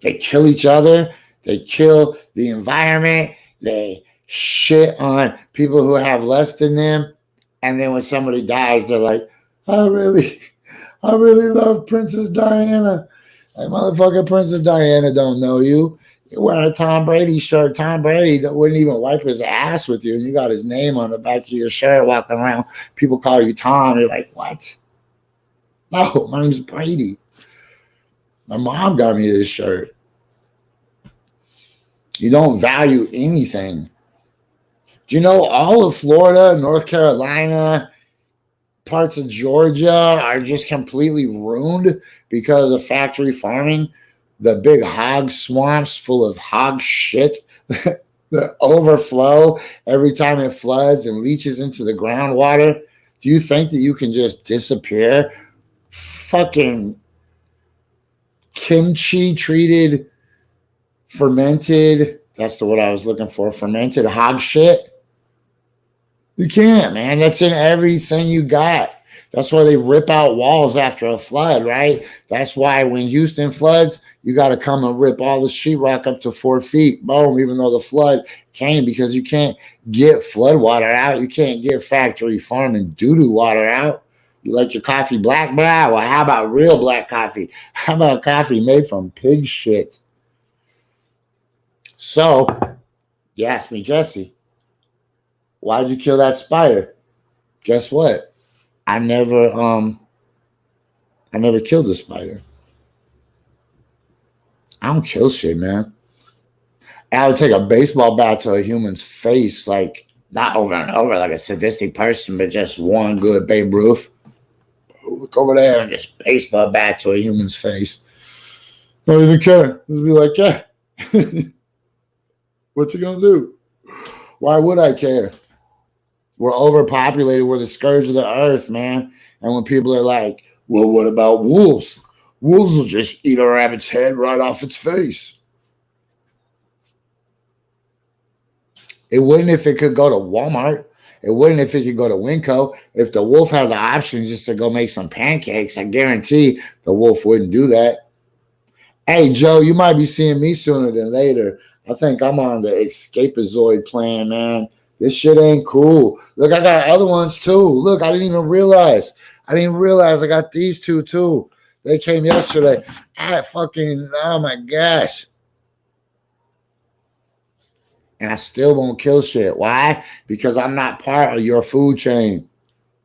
They kill each other. They kill the environment. They shit on people who have less than them. And then when somebody dies, they're like, I really love Princess Diana. Like, motherfucker, Princess Diana don't know you. You're wearing a Tom Brady shirt. Tom Brady that wouldn't even wipe his ass with you. And you got his name on the back of your shirt walking around. People call you Tom. You're like, what? No, my name's Brady. My mom got me this shirt. You don't value anything. Do you know all of Florida, North Carolina, parts of Georgia are just completely ruined because of factory farming? The big hog swamps full of hog shit that overflow every time it floods and leaches into the groundwater. Do you think that you can just disappear? Fucking kimchi treated, fermented, that's the word I was looking for, fermented hog shit. You can't, man. That's in everything you got. That's why they rip out walls after a flood, right? That's why when Houston floods, you got to come and rip all the sheetrock up to 4 feet. Boom, even though the flood came, because you can't get flood water out. You can't get factory farming doo-doo water out. You like your coffee black, bro? Well, how about real black coffee? How about coffee made from pig shit? So, you asked me, Jesse, why'd you kill that spider? Guess what? I never killed the spider. I don't kill shit, man. I would take a baseball bat to a human's face, like not over and over like a sadistic person, but just one good Babe Ruth. look over there and just baseball bat to a human's face. Don't even care. Just be like, yeah. What you gonna do? Why would I care? We're overpopulated. We're the scourge of the earth, man. And when people are like, well, what about wolves? Wolves will just eat a rabbit's head right off its face. It wouldn't if it could go to Walmart. It wouldn't if it could go to Winco. If the wolf had the option just to go make some pancakes, I guarantee the wolf wouldn't do that. Hey, Joe, you might be seeing me sooner than later. I think I'm on the escapazoid plan, man. This shit ain't cool. Look, I got other ones too. Look, I didn't even realize. I got these two too. They came yesterday. Oh my gosh. And I still won't kill shit. Why? Because I'm not part of your food chain.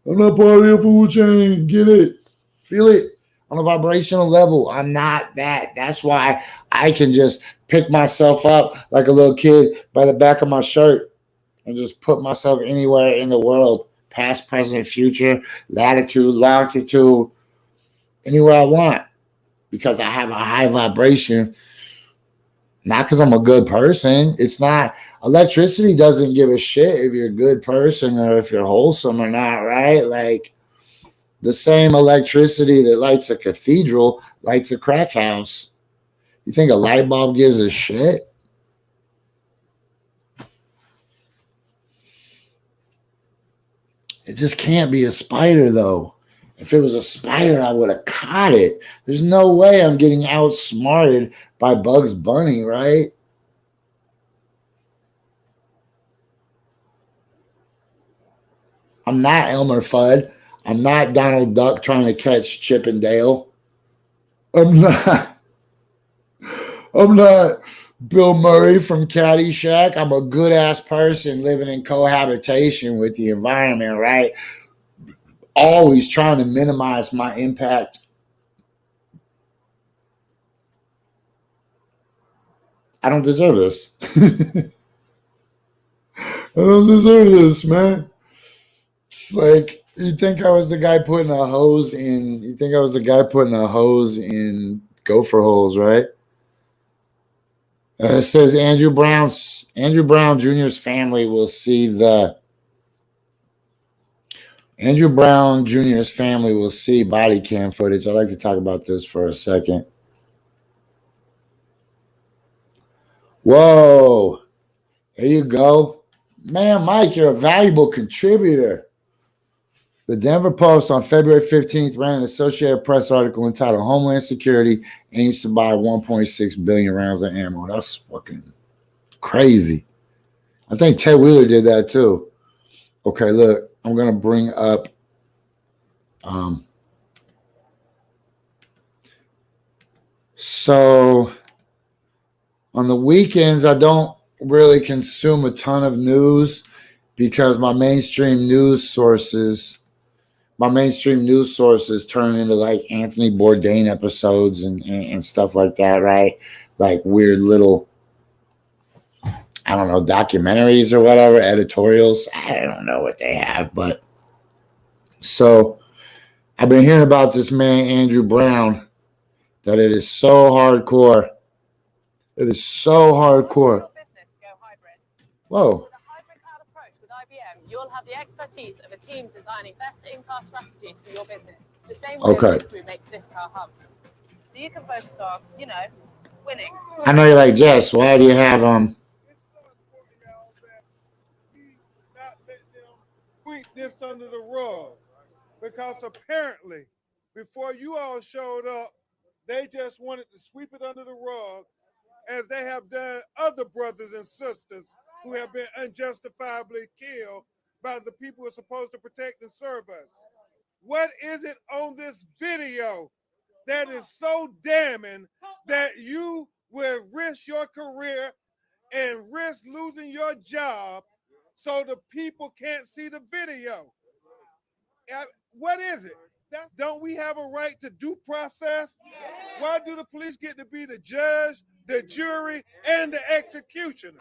I'm not part of your food chain. Get it? Feel it? On a vibrational level, I'm not that. That's why I can just pick myself up like a little kid by the back of my shirt and just put myself anywhere in the world, past, present, future, latitude, longitude, anywhere I want, because I have a high vibration. Not because I'm a good person. It's not. Electricity doesn't give a shit if you're a good person or if you're wholesome or not, right? Like, the same electricity that lights a cathedral lights a crack house. You think a light bulb gives a shit? It just can't be a spider, though. If it was a spider, I would have caught it. There's no way I'm getting outsmarted by Bugs Bunny, right? I'm not Elmer Fudd. I'm not Donald Duck trying to catch Chip and Dale. I'm not Bill Murray from Caddyshack. I'm a good-ass person living in cohabitation with the environment, right? Always trying to minimize my impact. I don't deserve this. I don't deserve this, man. It's like, you think I was the guy putting a hose in gopher holes, right? It says Andrew Brown Jr.'s family will see body cam footage. I'd like to talk about this for a second. Whoa. There you go. Man, Mike, you're a valuable contributor. The Denver Post on February 15th ran an Associated Press article entitled Homeland Security Aims to Buy 1.6 billion rounds of ammo. That's fucking crazy. I think Ted Wheeler did that too. Okay, look, I'm going to bring up so on the weekends, I don't really consume a ton of news because my mainstream news sources turn into like Anthony Bourdain episodes and stuff like that, right? Like weird little, I don't know, documentaries or whatever, editorials. I don't know what they have, but so I've been hearing about this man, Andrew Brown, that it is so hardcore. It is so hardcore. Whoa. With a hybrid cloud approach with IBM, you'll have the expertise of a team designing best-in-class strategies for your business. The same way Crew makes this car hum. So you can focus on, winning. I know you're like, Jess, why do you have Sweep this under the rug, because apparently before you all showed up, they just wanted to sweep it under the rug, as they have done other brothers and sisters who have been unjustifiably killed by the people who are supposed to protect and serve us. What is it on this video that is so damning that you will risk your career and risk losing your job so the people can't see the video? What is it? Don't we have a right to due process? Why do the police get to be the judge, the jury, and the executioner?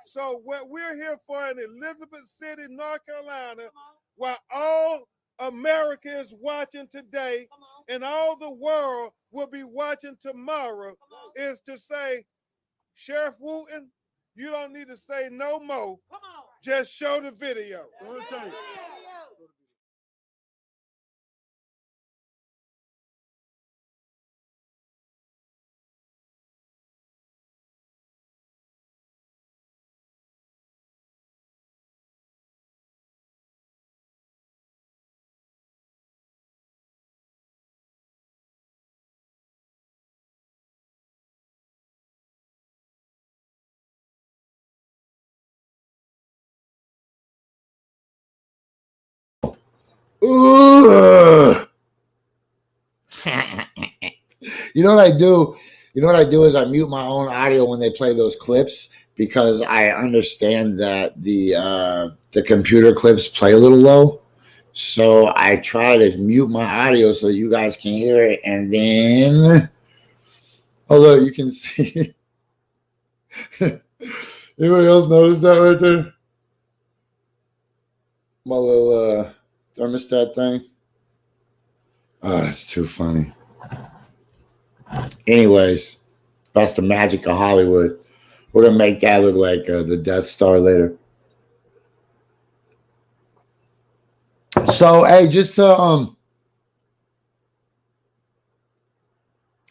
So what we're here for in Elizabeth City, North Carolina, while all America is watching today and all the world will be watching tomorrow is to say, Sheriff Wooten, you don't need to say no more. Just show the video. Ugh. You know what I do? You know what I do is I mute my own audio when they play those clips because I understand that the computer clips play a little low. So I try to mute my audio so you guys can hear it, and then look, you can see. Anybody else notice that right there? My little thermostat thing. Oh, that's too funny. Anyways, that's the magic of Hollywood. We're gonna make that look like the Death Star later. So, hey, just to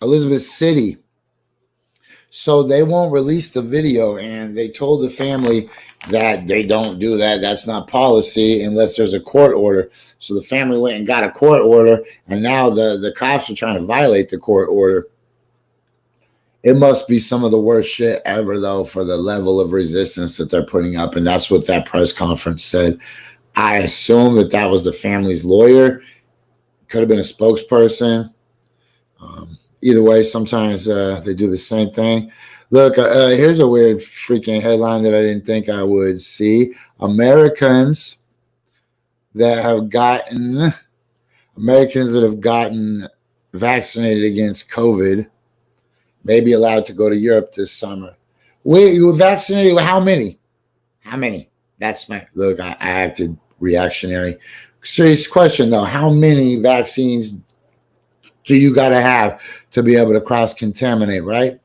Elizabeth City. So they won't release the video, and they told the family that they don't do that. That's not policy unless there's a court order. So the family went and got a court order, and now the cops are trying to violate the court order. It must be some of the worst shit ever, though, for the level of resistance that they're putting up, and that's what that press conference said. I assume that was the family's lawyer. Could have been a spokesperson. Either way, sometimes they do the same thing. Look, here's a weird freaking headline that I didn't think I would see. Americans that have gotten vaccinated against COVID may be allowed to go to Europe this summer. Wait, you were vaccinated? How many? How many? That's my look. I acted reactionary. Serious question though. How many vaccines do you got to have to be able to cross-contaminate, right?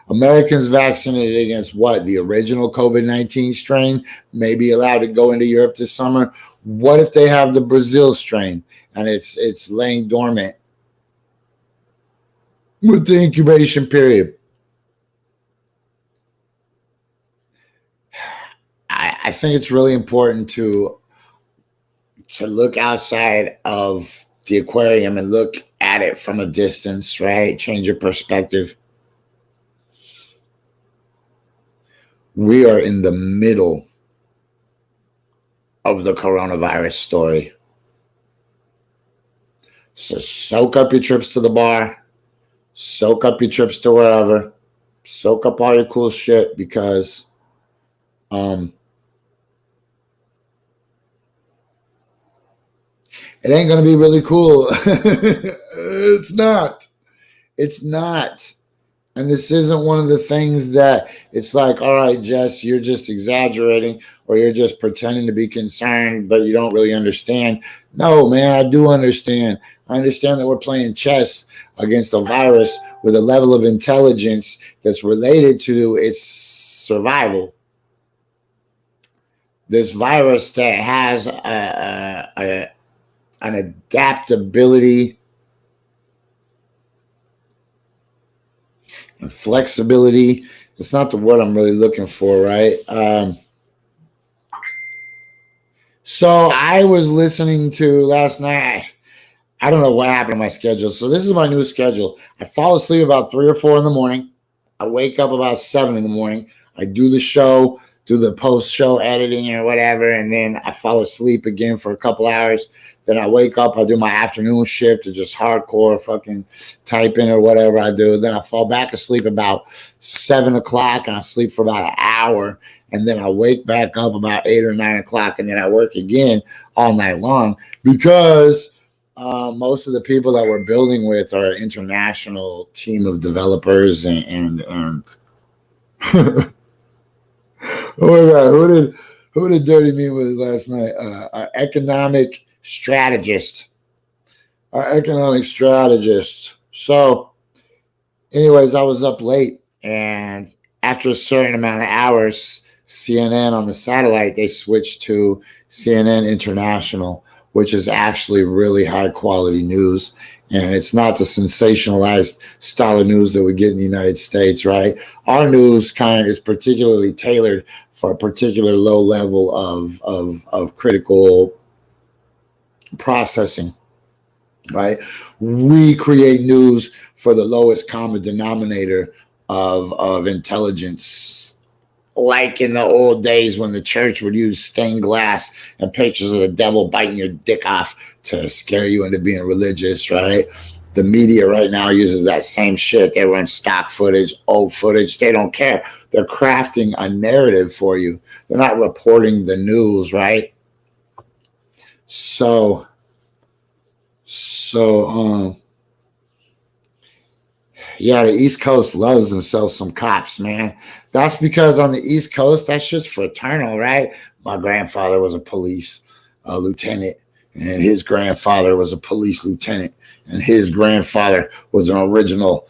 Americans vaccinated against what? The original COVID-19 strain may be allowed to go into Europe this summer. What if they have the Brazil strain and it's laying dormant with the incubation period? I think it's really important to look outside of the aquarium and look at it from a distance, right? Change your perspective. We are in the middle of the coronavirus story. So soak up your trips to the bar, soak up your trips to wherever, soak up all your cool shit because it ain't going to be really cool. It's not. It's not. And this isn't one of the things that it's like, all right, Jess, you're just exaggerating or you're just pretending to be concerned, but you don't really understand. No, man, I do understand. I understand that we're playing chess against a virus with a level of intelligence that's related to its survival. This virus that has an adaptability and flexibility. It's not the word I'm really looking for, right? So I was listening to last night. I don't know what happened to my schedule. So this is my new schedule. I fall asleep about 3 or 4 in the morning. I wake up about 7 in the morning. I do the show, do the post-show editing or whatever, and then I fall asleep again for a couple hours. Then I wake up, I do my afternoon shift to just hardcore fucking typing or whatever I do. Then I fall back asleep about 7 o'clock and I sleep for about an hour. And then I wake back up about 8 or 9 o'clock and then I work again all night long because most of the people that we're building with are an international team of developers and oh my God, who did Dirty meet with last night? Economic strategist. So, anyways, I was up late, and after a certain amount of hours, CNN on the satellite, they switched to CNN International, which is actually really high quality news. And it's not the sensationalized style of news that we get in the United States, right? Our news kind is particularly tailored for a particular low level of critical processing, right? We create news for the lowest common denominator of intelligence, like in the old days when the church would use stained glass and pictures of the devil biting your dick off to scare you into being religious, right? The media right now uses that same shit. They run stock footage, old footage. They don't care. They're crafting a narrative for you. They're not reporting the news, right? So yeah, the East Coast loves themselves some cops, man. That's because on the East Coast, that shit's fraternal, right? My grandfather was a police lieutenant, and his grandfather was a police lieutenant, and his grandfather was an original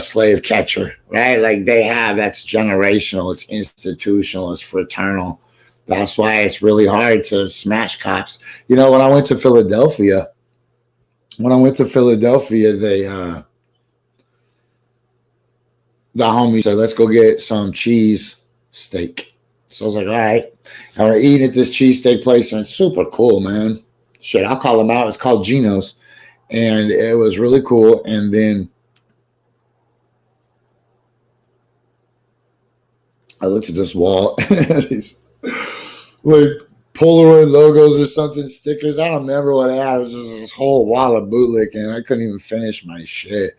slave catcher, right? Like that's generational, it's institutional, it's fraternal. That's why it's really hard to smash cops. You know, when I went to Philadelphia, the homie said, let's go get some cheese steak. So I was like, all right. And we're eating at this cheesesteak place, and it's super cool, man. Shit, I'll call them out. It's called Gino's. And it was really cool. And then I looked at this wall, these like Polaroid logos or something, stickers. I don't remember what I had. It was just this whole wall of bootlick, and I couldn't even finish my shit.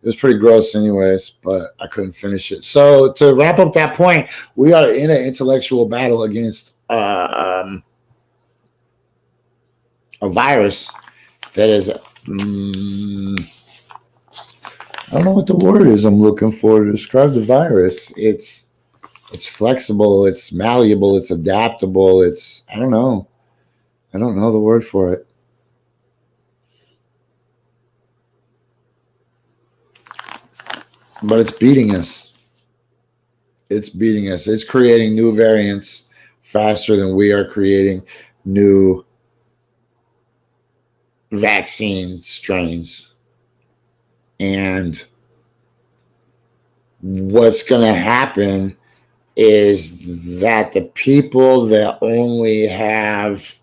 It was pretty gross anyways, but I couldn't finish it. So to wrap up that point, we are in an intellectual battle against a virus that is, I don't know what the word is I'm looking for to describe the virus. It's flexible, it's malleable, it's adaptable, I don't know the word for it. But it's beating us. It's creating new variants faster than we are creating new vaccine strains. And what's going to happen is that the people that only have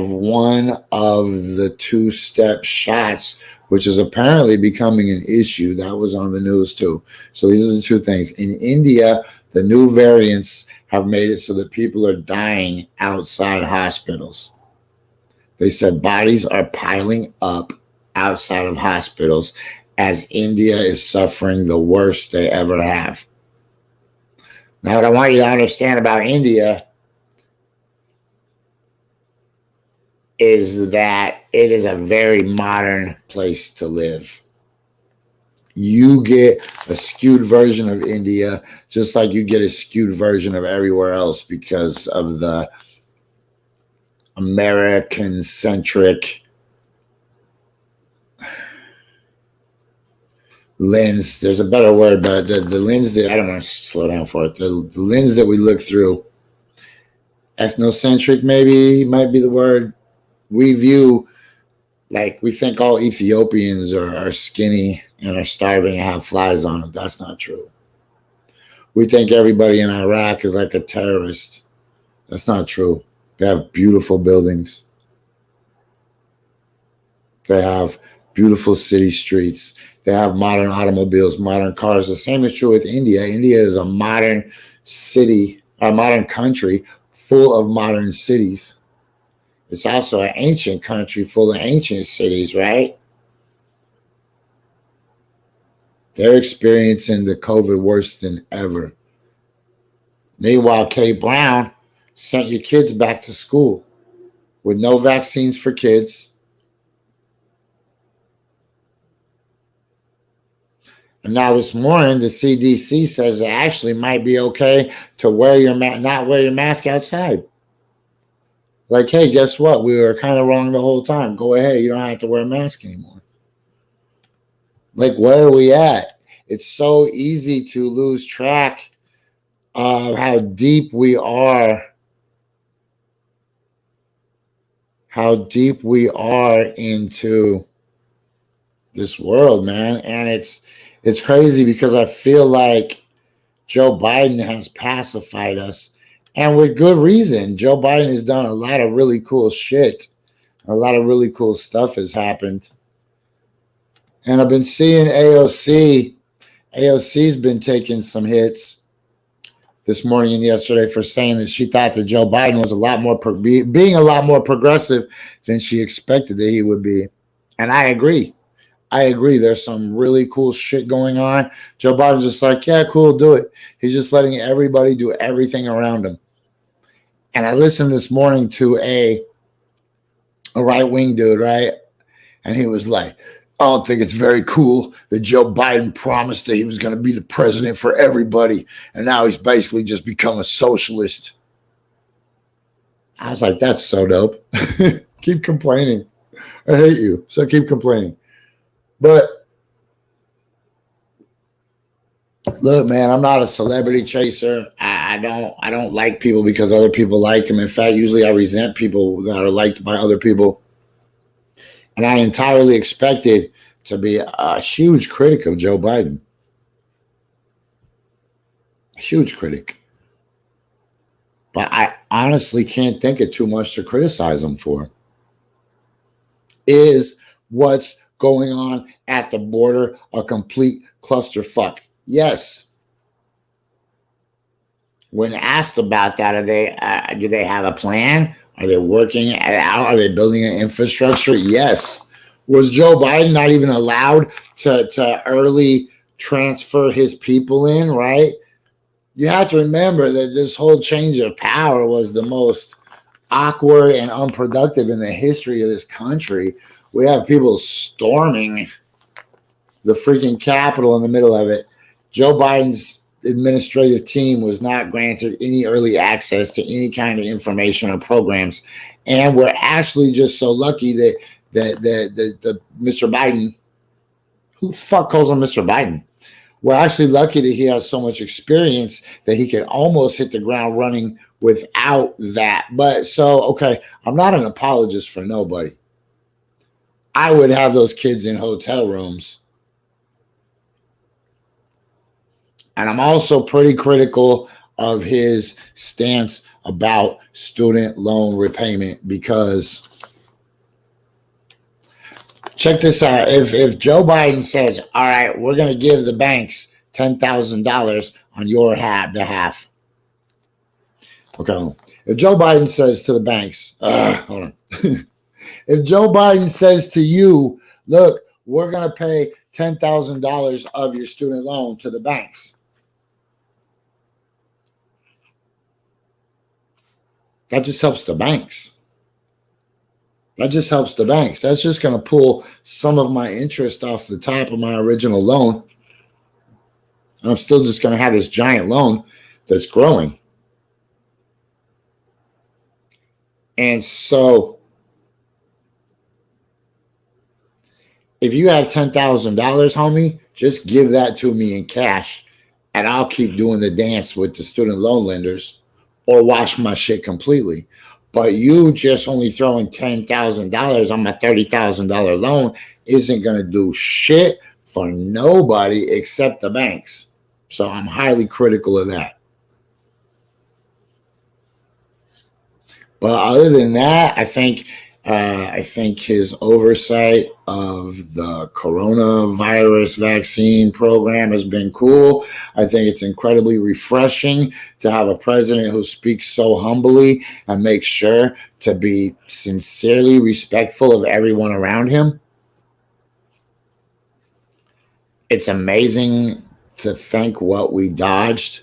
one of the two-step shots, which is apparently becoming an issue. That was on the news too. So these are the two things. In India, the new variants have made it so that people are dying outside hospitals. They said bodies are piling up outside of hospitals as India is suffering the worst they ever have. Now, what I want you to understand about India is that it is a very modern place to live. You get a skewed version of India, just like you get a skewed version of everywhere else because of the American-centric lens. There's a better word, but the lens that, I don't want to slow down for it. The lens that we look through, ethnocentric maybe might be the word. We view, like, we think all Ethiopians are skinny and are starving and have flies on them. That's not true. We think everybody in Iraq is like a terrorist. That's not true. They have beautiful buildings. They have beautiful city streets. They have modern automobiles, modern cars. The same is true with India. India is a modern city, a modern country full of modern cities. It's also an ancient country full of ancient cities, right? They're experiencing the COVID worse than ever. Meanwhile, Kate Brown sent your kids back to school with no vaccines for kids. And now this morning, the CDC says it actually might be okay to not wear your mask outside. Like, hey, guess what? We were kind of wrong the whole time. Go ahead. You don't have to wear a mask anymore. Like, where are we at? It's so easy to lose track of how deep we are. How deep we are into this world, man. And it's crazy because I feel like Joe Biden has pacified us. And with good reason. Joe Biden has done a lot of really cool shit. A lot of really cool stuff has happened. And I've been seeing AOC. AOC's been taking some hits this morning and yesterday for saying that she thought that Joe Biden was a lot more being a lot more progressive than she expected that he would be. And I agree. I agree. There's some really cool shit going on. Joe Biden's just like, yeah, cool, do it. He's just letting everybody do everything around him. And I listened this morning to a right-wing dude, right? And he was like, I don't think it's very cool that Joe Biden promised that he was going to be the president for everybody. And now he's basically just become a socialist. I was like, that's so dope. Keep complaining. I hate you. So keep complaining. But look, man, I'm not a celebrity chaser. I don't like people because other people like them. In fact, usually I resent people that are liked by other people. And I entirely expected to be a huge critic of Joe Biden. A huge critic. But I honestly can't think of too much to criticize him for. Is what's going on at the border a complete clusterfuck? Yes. When asked about that, do they have a plan? Are they working it out? Are they building an infrastructure? Yes. Was Joe Biden not even allowed to early transfer his people in, right? You have to remember that this whole change of power was the most awkward and unproductive in the history of this country. We have people storming the freaking Capitol in the middle of it. Joe Biden's administrative team was not granted any early access to any kind of information or programs. And we're actually just so lucky that the Mr. Biden, who the fuck calls him Mr. Biden? We're actually lucky that he has so much experience that he can almost hit the ground running without that. But so, okay, I'm not an apologist for nobody. I would have those kids in hotel rooms. And I'm also pretty critical of his stance about student loan repayment because check this out. If Joe Biden says, all right, we're going to give the banks $10,000 on your behalf. Okay. If Joe Biden says to the banks, hold on. If Joe Biden says to you, look, we're going to pay $10,000 of your student loan to the banks. That just helps the banks. That just helps the banks. That's just going to pull some of my interest off the top of my original loan. And I'm still just going to have this giant loan that's growing. And so if you have $10,000, homie, just give that to me in cash and I'll keep doing the dance with the student loan lenders or wash my shit completely. But you just only throwing $10,000 on my $30,000 loan isn't going to do shit for nobody except the banks. So I'm highly critical of that. But other than that, I think his oversight of the coronavirus vaccine program has been cool. I think it's incredibly refreshing to have a president who speaks so humbly and makes sure to be sincerely respectful of everyone around him. It's amazing to think what we dodged.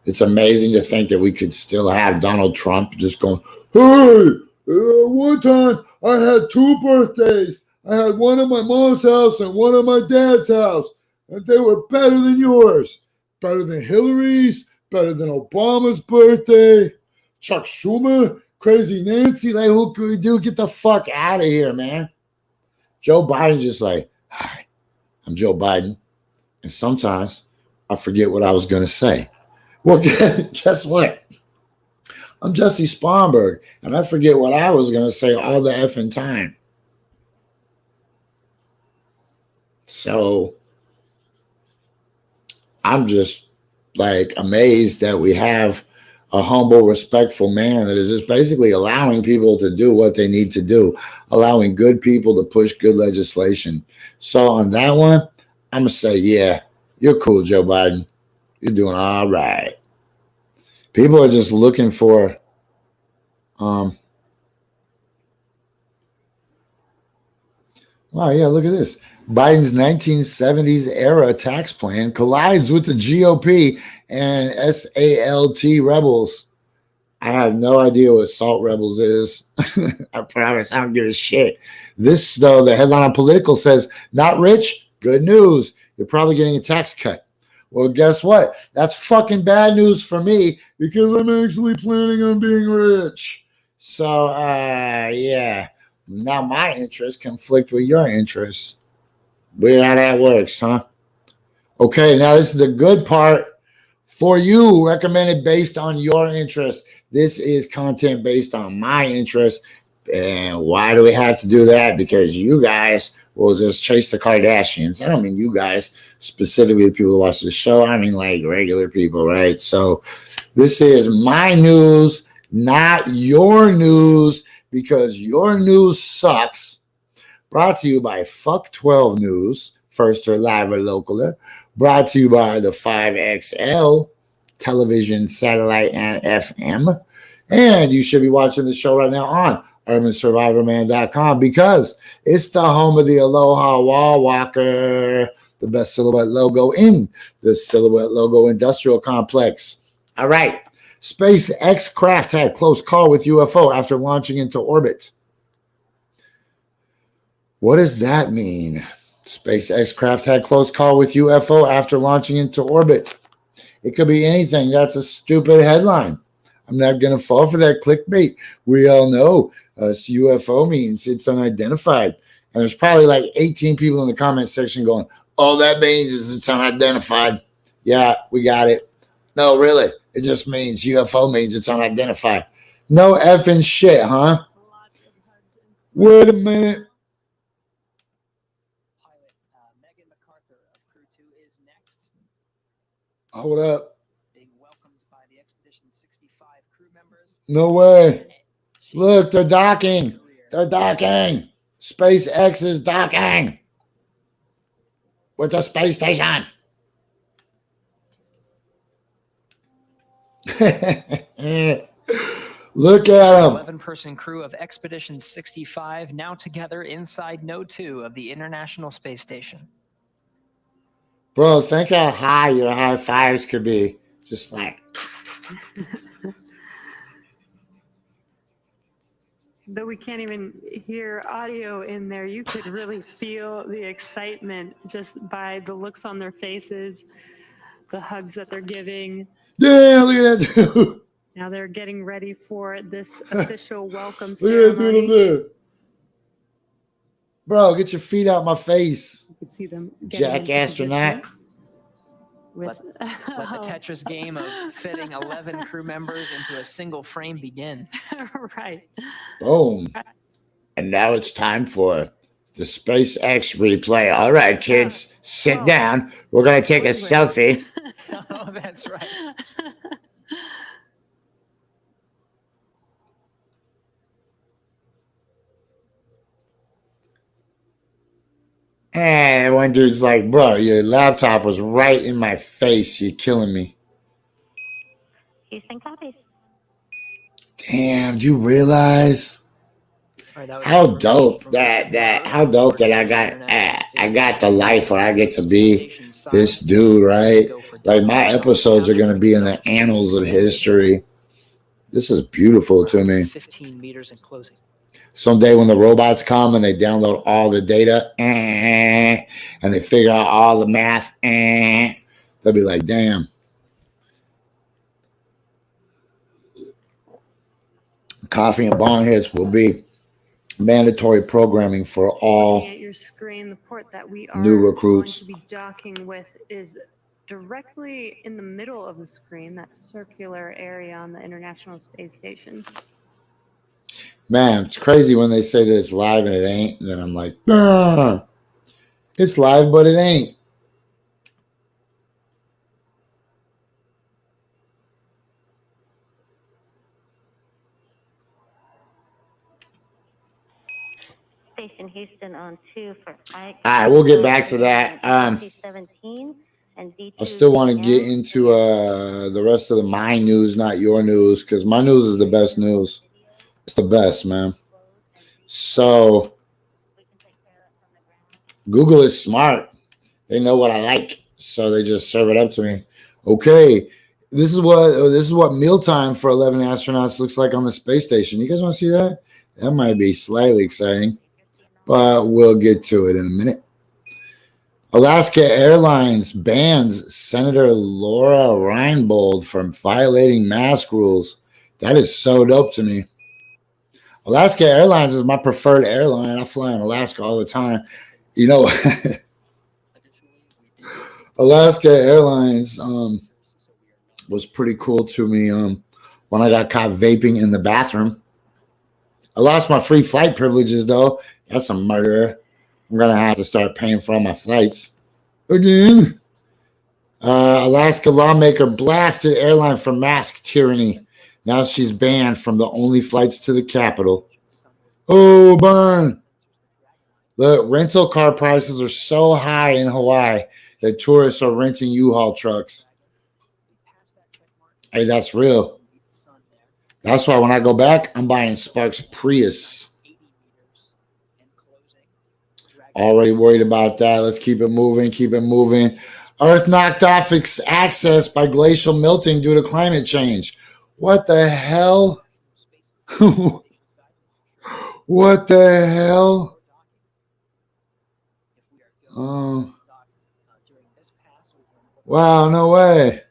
It's amazing to think that we could still have Donald Trump just going, hey, one time I had 2 birthdays. I had one at my mom's house and one at my dad's house. And they were better than yours. Better than Hillary's. Better than Obama's birthday. Chuck Schumer Crazy Nancy, like, who could we do? Get the fuck out of here, man. Joe Biden just like, hi, I'm Joe Biden. And sometimes I forget what I was going to say. Well, guess what? I'm Jesse Sponberg, and I forget what I was going to say all the effing time. So I'm just like amazed that we have a humble, respectful man that is just basically allowing people to do what they need to do, allowing good people to push good legislation. So on that one, I'm going to say, yeah, you're cool, Joe Biden. You're doing all right. People are just looking for wow, yeah, look at this. Biden's 1970s era tax plan collides with the GOP and SALT rebels. I have no idea what SALT rebels is. I promise I don't give a shit. This, though, the headline on Political says, not rich, good news. You're probably getting a tax cut. Well, guess what? That's fucking bad news for me because I'm actually planning on being rich. So, yeah. Now my interests conflict with your interests. Weird how that works, huh? Okay, now this is the good part for you, recommended based on your interest. This is content based on my interest. And why do we have to do that? Because you guys will just chase the Kardashians. I don't mean you guys, specifically the people who watch the show. I mean like regular people, right? So this is my news, not your news, because your news sucks. Brought to you by Fuck 12 News, first or live or localer. Brought to you by the 5XL, television, satellite, and FM. And you should be watching the show right now on UrbanSurvivorMan.com because it's the home of the Aloha Wall Walker, the best silhouette logo in the Silhouette Logo Industrial Complex. All right. SpaceX craft had close call with UFO after launching into orbit. What does that mean? SpaceX craft had close call with UFO after launching into orbit. It could be anything. That's a stupid headline. I'm not going to fall for that clickbait. We all know UFO means it's unidentified. And there's probably like 18 people in the comment section going, all that means is it's unidentified. Yeah, we got it. No, really. It just means UFO means it's unidentified. No effing shit, huh? Wait a minute. Hold up. Being welcomed by the Expedition 65 crew members. No way. Look, they're docking. They're docking. SpaceX is docking with the space station. Look at them. 11-person crew of Expedition 65 now together inside Node 2 of the International Space Station. Bro, think how high your high fives could be. Just like. Though we can't even hear audio in there, you could really feel the excitement just by the looks on their faces, the hugs that they're giving. Yeah, look at that dude. Now they're getting ready for this official welcome Look at that ceremony. dude up there. Bro, get your feet out my face. You can see them. Jack astronaut. With, Let the Tetris game of fitting 11 crew members into a single frame begin. Right. Boom. And now it's time for the SpaceX replay. All right, kids, sit down. We're going to take a selfie. Oh, that's right. And one dude's like, bro, your laptop was right in my face. You're killing me. Houston copies. Damn, do you realize how dope that I got the life where I get to be this dude, right? Like my episodes are gonna be in the annals of history. This is beautiful to me. 15 meters in closing. Someday when the robots come and they download all the data and they figure out all the math, they'll be like, damn. Coffee and Bong Hits will be mandatory programming for all Looking at your screen, the port that we are new recruits. going to be docking with is directly in the middle of the screen, that circular area on the International Space Station. Man, it's crazy when they say that it's live and it ain't. And then I'm like, nah, it's live, but it ain't. Station Houston on 2 for Ike. All right, we'll get back to that. 17 and D2 I still want to get AM. into the rest of my news, not your news, because my news is the best news. It's the best, man. So Google is smart. They know what I like, so they just serve it up to me. Okay, this is what mealtime for 11 astronauts looks like on the space station. You guys want to see that? That might be slightly exciting, but we'll get to it in a minute. Alaska Airlines bans Senator Laura Reinbold from violating mask rules. That is so dope to me. Alaska Airlines is my preferred airline. I fly on Alaska all the time. You know, Alaska Airlines was pretty cool to me when I got caught vaping in the bathroom. I lost my free flight privileges, though. That's a murder. I'm going to have to start paying for all my flights again. Alaska lawmaker blasted airline for mask tyranny. Now she's banned from the only flights to the capital. Oh, burn. Look, rental car prices are so high in Hawaii that tourists are renting U-Haul trucks. Hey, that's real. That's why when I go back, I'm buying Sparks Prius. Already worried about that. Let's keep it moving. Keep it moving. Earth knocked off access by glacial melting due to climate change. What the hell? What the hell? Oh. Wow, no way.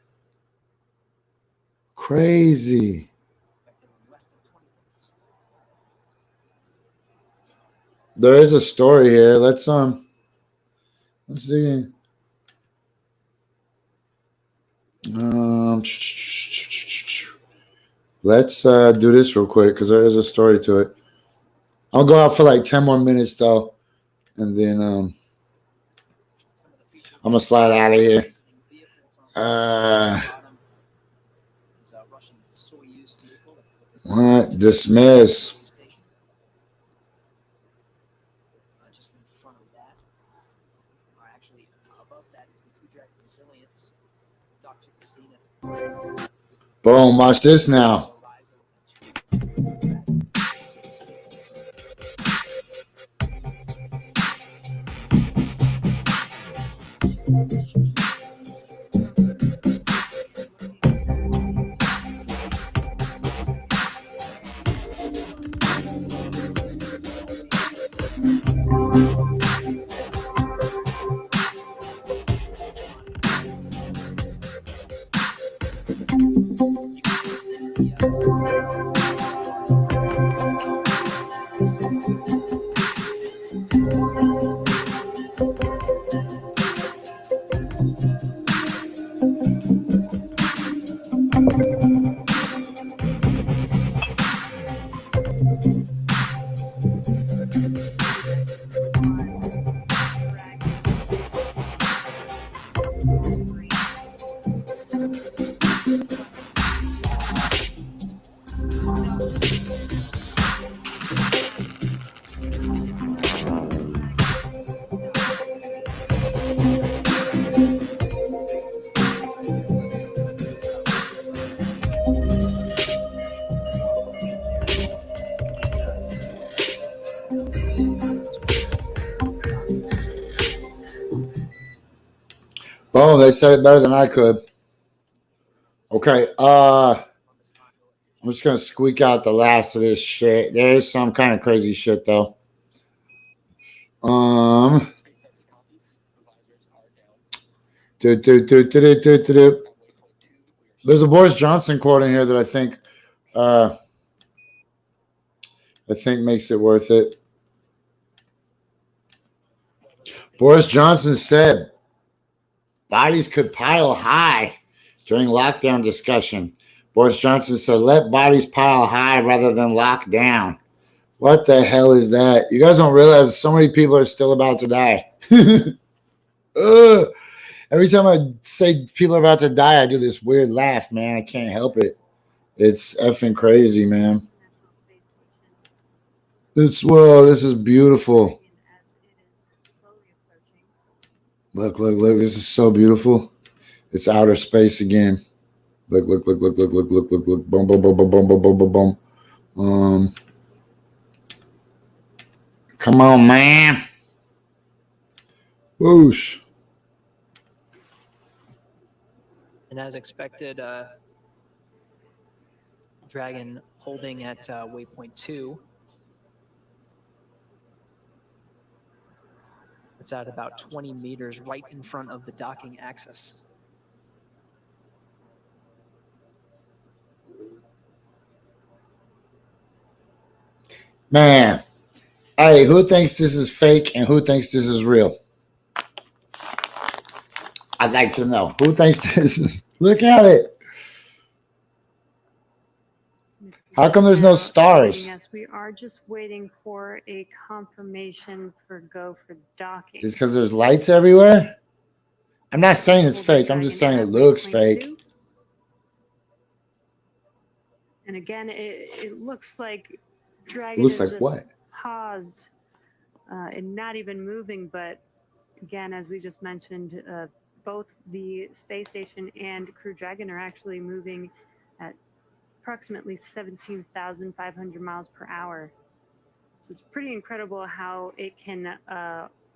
Crazy. There is a story here. Let's see. Let's do this real quick because there is a story to it. I'll go out for like 10 more minutes though, and then I'm gonna slide out of here. What? Dismiss. Boom, watch this now. Oh, they said it better than I could. Okay, I'm just gonna squeak out the last of this shit. There is some kind of crazy shit though. There's a Boris Johnson quote in here that I think I think makes it worth it. Boris Johnson said bodies could pile high during lockdown discussion. Boris Johnson said, let bodies pile high rather than lock down. What the hell is that? You guys don't realize so many people are still about to die. Every time I say people are about to die, I do this weird laugh, man. I can't help it. It's effing crazy, man. Whoa, this is beautiful. Look. This is so beautiful. It's outer space again. Look. Boom, boom, boom, boom, boom, boom, boom, boom, boom. Come on, man. Whoosh. And as expected, Dragon holding at waypoint 2. It's at about 20 meters right in front of the docking axis. Man, hey, who thinks this is fake and who thinks this is real? I'd like to know. Who thinks this is... Look at it. How come there's no stars? Yes, we are just waiting for a confirmation for go for docking. It's because there's lights everywhere? I'm not saying it's fake. I'm just saying it looks fake. And again, it looks like Dragon Looks is like just what? paused and not even moving. But again, as we just mentioned, both the space station and Crew Dragon are actually moving at approximately 17,500 miles per hour. So it's pretty incredible how it can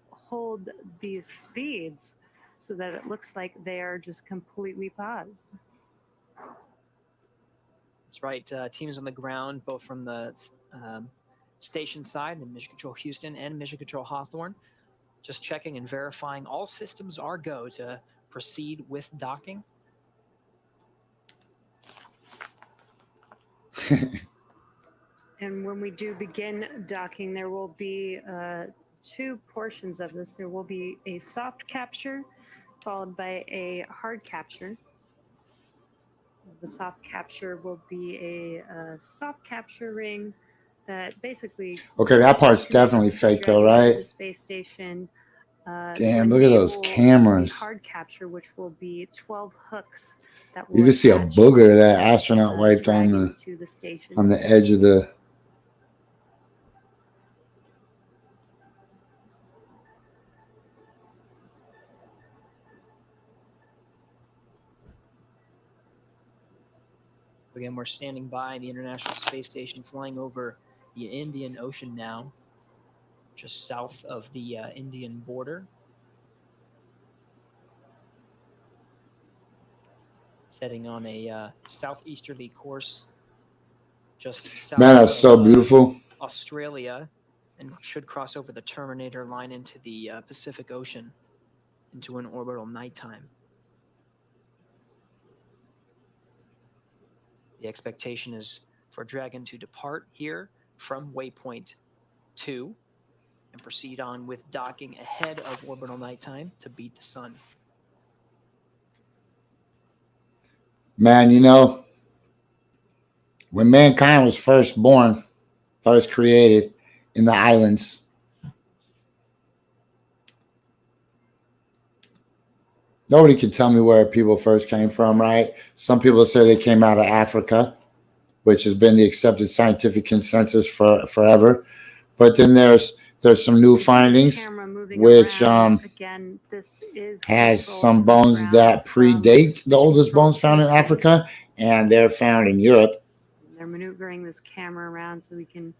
hold these speeds so that it looks like they are just completely paused. That's right. Teams on the ground, both from the station side, the Mission Control Houston and Mission Control Hawthorne, just checking and verifying all systems are go to proceed with docking. And when we do begin docking, there will be 2 portions of this. There will be a soft capture followed by a hard capture. The soft capture will be a soft capture ring that basically... Okay, that part's definitely fake though, right? The space station. Damn, look at those cameras. Hard capture, which will be 12 hooks. That will You can see a booger that astronaut wiped on the edge of the... Again, we're standing by the International Space Station, flying over the Indian Ocean now, just south of the Indian border. It's heading on a southeasterly course, just south Man, that's so beautiful. Australia, and should cross over the Terminator line into the Pacific Ocean, into an orbital nighttime. The expectation is for Dragon to depart here from waypoint 2 and proceed on with docking ahead of orbital nighttime to beat the sun. Man, you know, when mankind was first born, first created in the islands, nobody can tell me where people first came from, right? Some people say they came out of Africa, which has been the accepted scientific consensus for forever. But then there's some new findings, which again, this is has some bones that predate the oldest bones found in Africa, and they're found in Europe. They're maneuvering this camera around so we can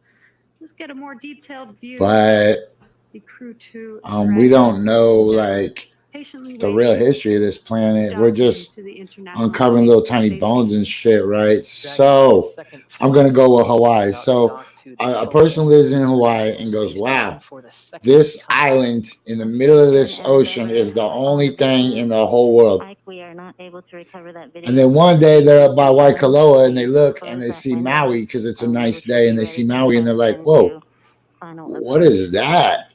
just get a more detailed view. But the Crew 2 we don't know, like, the real history of this planet. We're just uncovering little tiny bones and shit, right? So I'm gonna go with Hawaii. So a person lives in Hawaii and goes, wow, this island in the middle of this ocean is the only thing in the whole world. not able to recover that video. And then one day they're up by Waikoloa and they look and they see Maui because it's a nice day and they see Maui and they're like, whoa, what is that?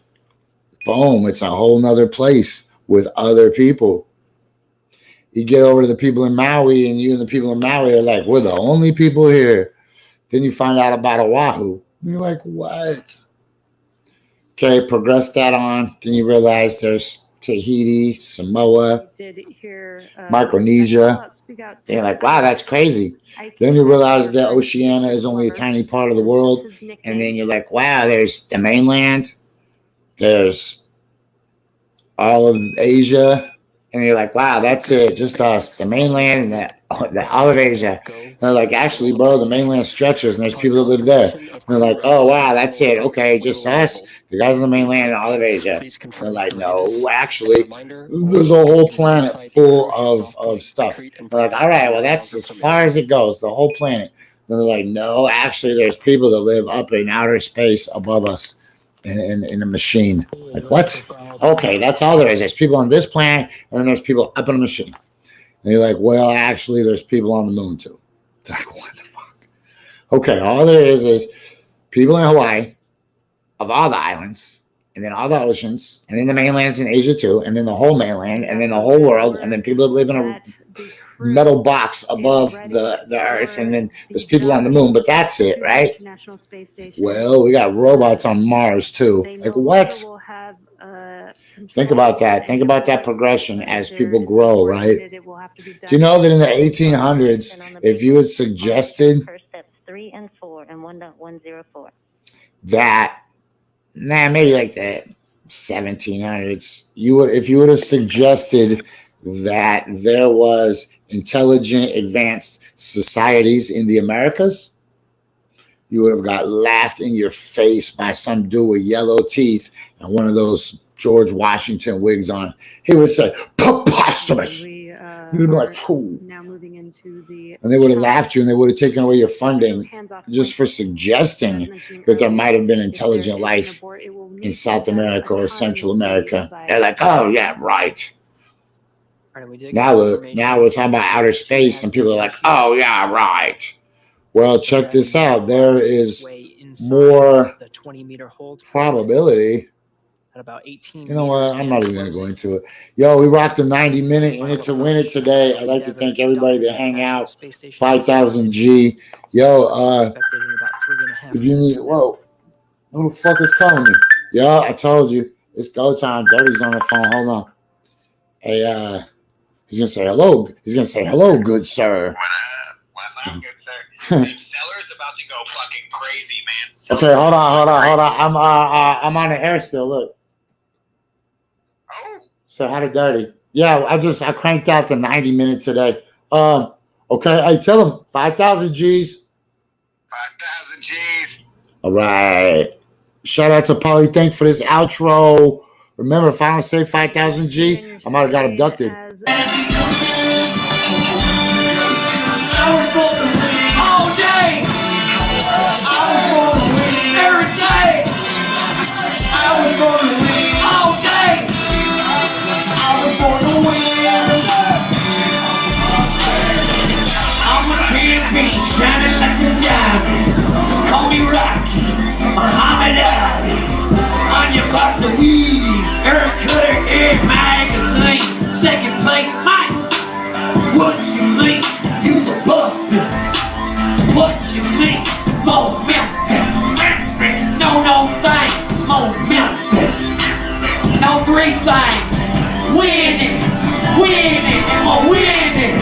Boom, it's a whole nother place with other people. You get over to the people in Maui and you and the people in Maui are like, we're the only people here. Then you find out about Oahu. And you're like, what? Okay, progress that on. Then you realize there's Tahiti, Samoa, Micronesia. You're like, wow, that's crazy. Then you realize that Oceania is only a tiny part of the world. And then you're like, wow, there's the mainland. There's all of Asia. And you're like, wow, that's it. Just us, the mainland and the all of Asia. And they're like, actually, bro, the mainland stretches and there's people that live there. And they're like, oh, wow, that's it. Okay, just us, the guys on the mainland and all of Asia. And they're like, no, actually, there's a whole planet full of stuff. They're like, all right, well, that's as far as it goes, the whole planet. And they're like, no, actually, there's people that live up in outer space above us in a machine. Like, what? Okay, that's all there is. There's people on this planet, and then there's people up in a machine. And you're like, well, actually, there's people on the moon, too. It's like, what the fuck? Okay, all there is people in Hawaii of all the islands, and then all the oceans, and then the mainlands in Asia, too, and then the whole mainland, and then the whole world, and then people that live in a metal box above the earth, and then there's people on the moon, but that's it, right? Well, we got robots on Mars, too. Like, what? Think about that. Think about that progression as people grow, right? Do you know that in the 1800s, if you had suggested steps 3 and 4 and 1.104. that, maybe like the 1700s, if you would have suggested that there was intelligent, advanced societies in the Americas, you would have got laughed in your face by some dude with yellow teeth and one of those George Washington wigs on. He would say, preposterous. You'd be like, ooh. Now moving into the and they would have laughed you and they would have taken away your funding just for suggesting that there might have been intelligent life in South America or Central America. They're like, oh, yeah, right. Now look, now we're talking about outer space and people are like, oh, yeah, right. Well, check this out. There is more probability. At about 18 you know what? I'm not even going to go into it. Yo, we rocked a 90-minute in it to win it today. I'd like to thank everybody that hang out. 5,000 G. Yo, if you need, whoa, who the fuck is calling me? Yo, I told you. It's go time. Dirty's on the phone. Hold on. Hey, he's going to say hello. He's going to say hello, good sir. What's up, good sir? Seller's about to go fucking crazy, man. Okay, hold on. I'm on the air still. Look. Oh. So how to Dirty? Yeah, I cranked out the 90-minute today. Okay, I tell him 5,000 G's. 5,000 G's. All right. Shout out to Polly. Thanks for this outro. Remember, if I don't say 5,000 G, I might have got abducted. All day, I was gonna win every day. I was gonna win all day. I was gonna win. I'm a champion, shining like a diamond. Call me Rocky, Muhammad Ali. On your box of Wheaties, Earth Cutter, Air Magazine. Second place, Mike. What you think? You's a buster. What you think? More Memphis. No thing. More Memphis. No 3 things. Winning. And more winning.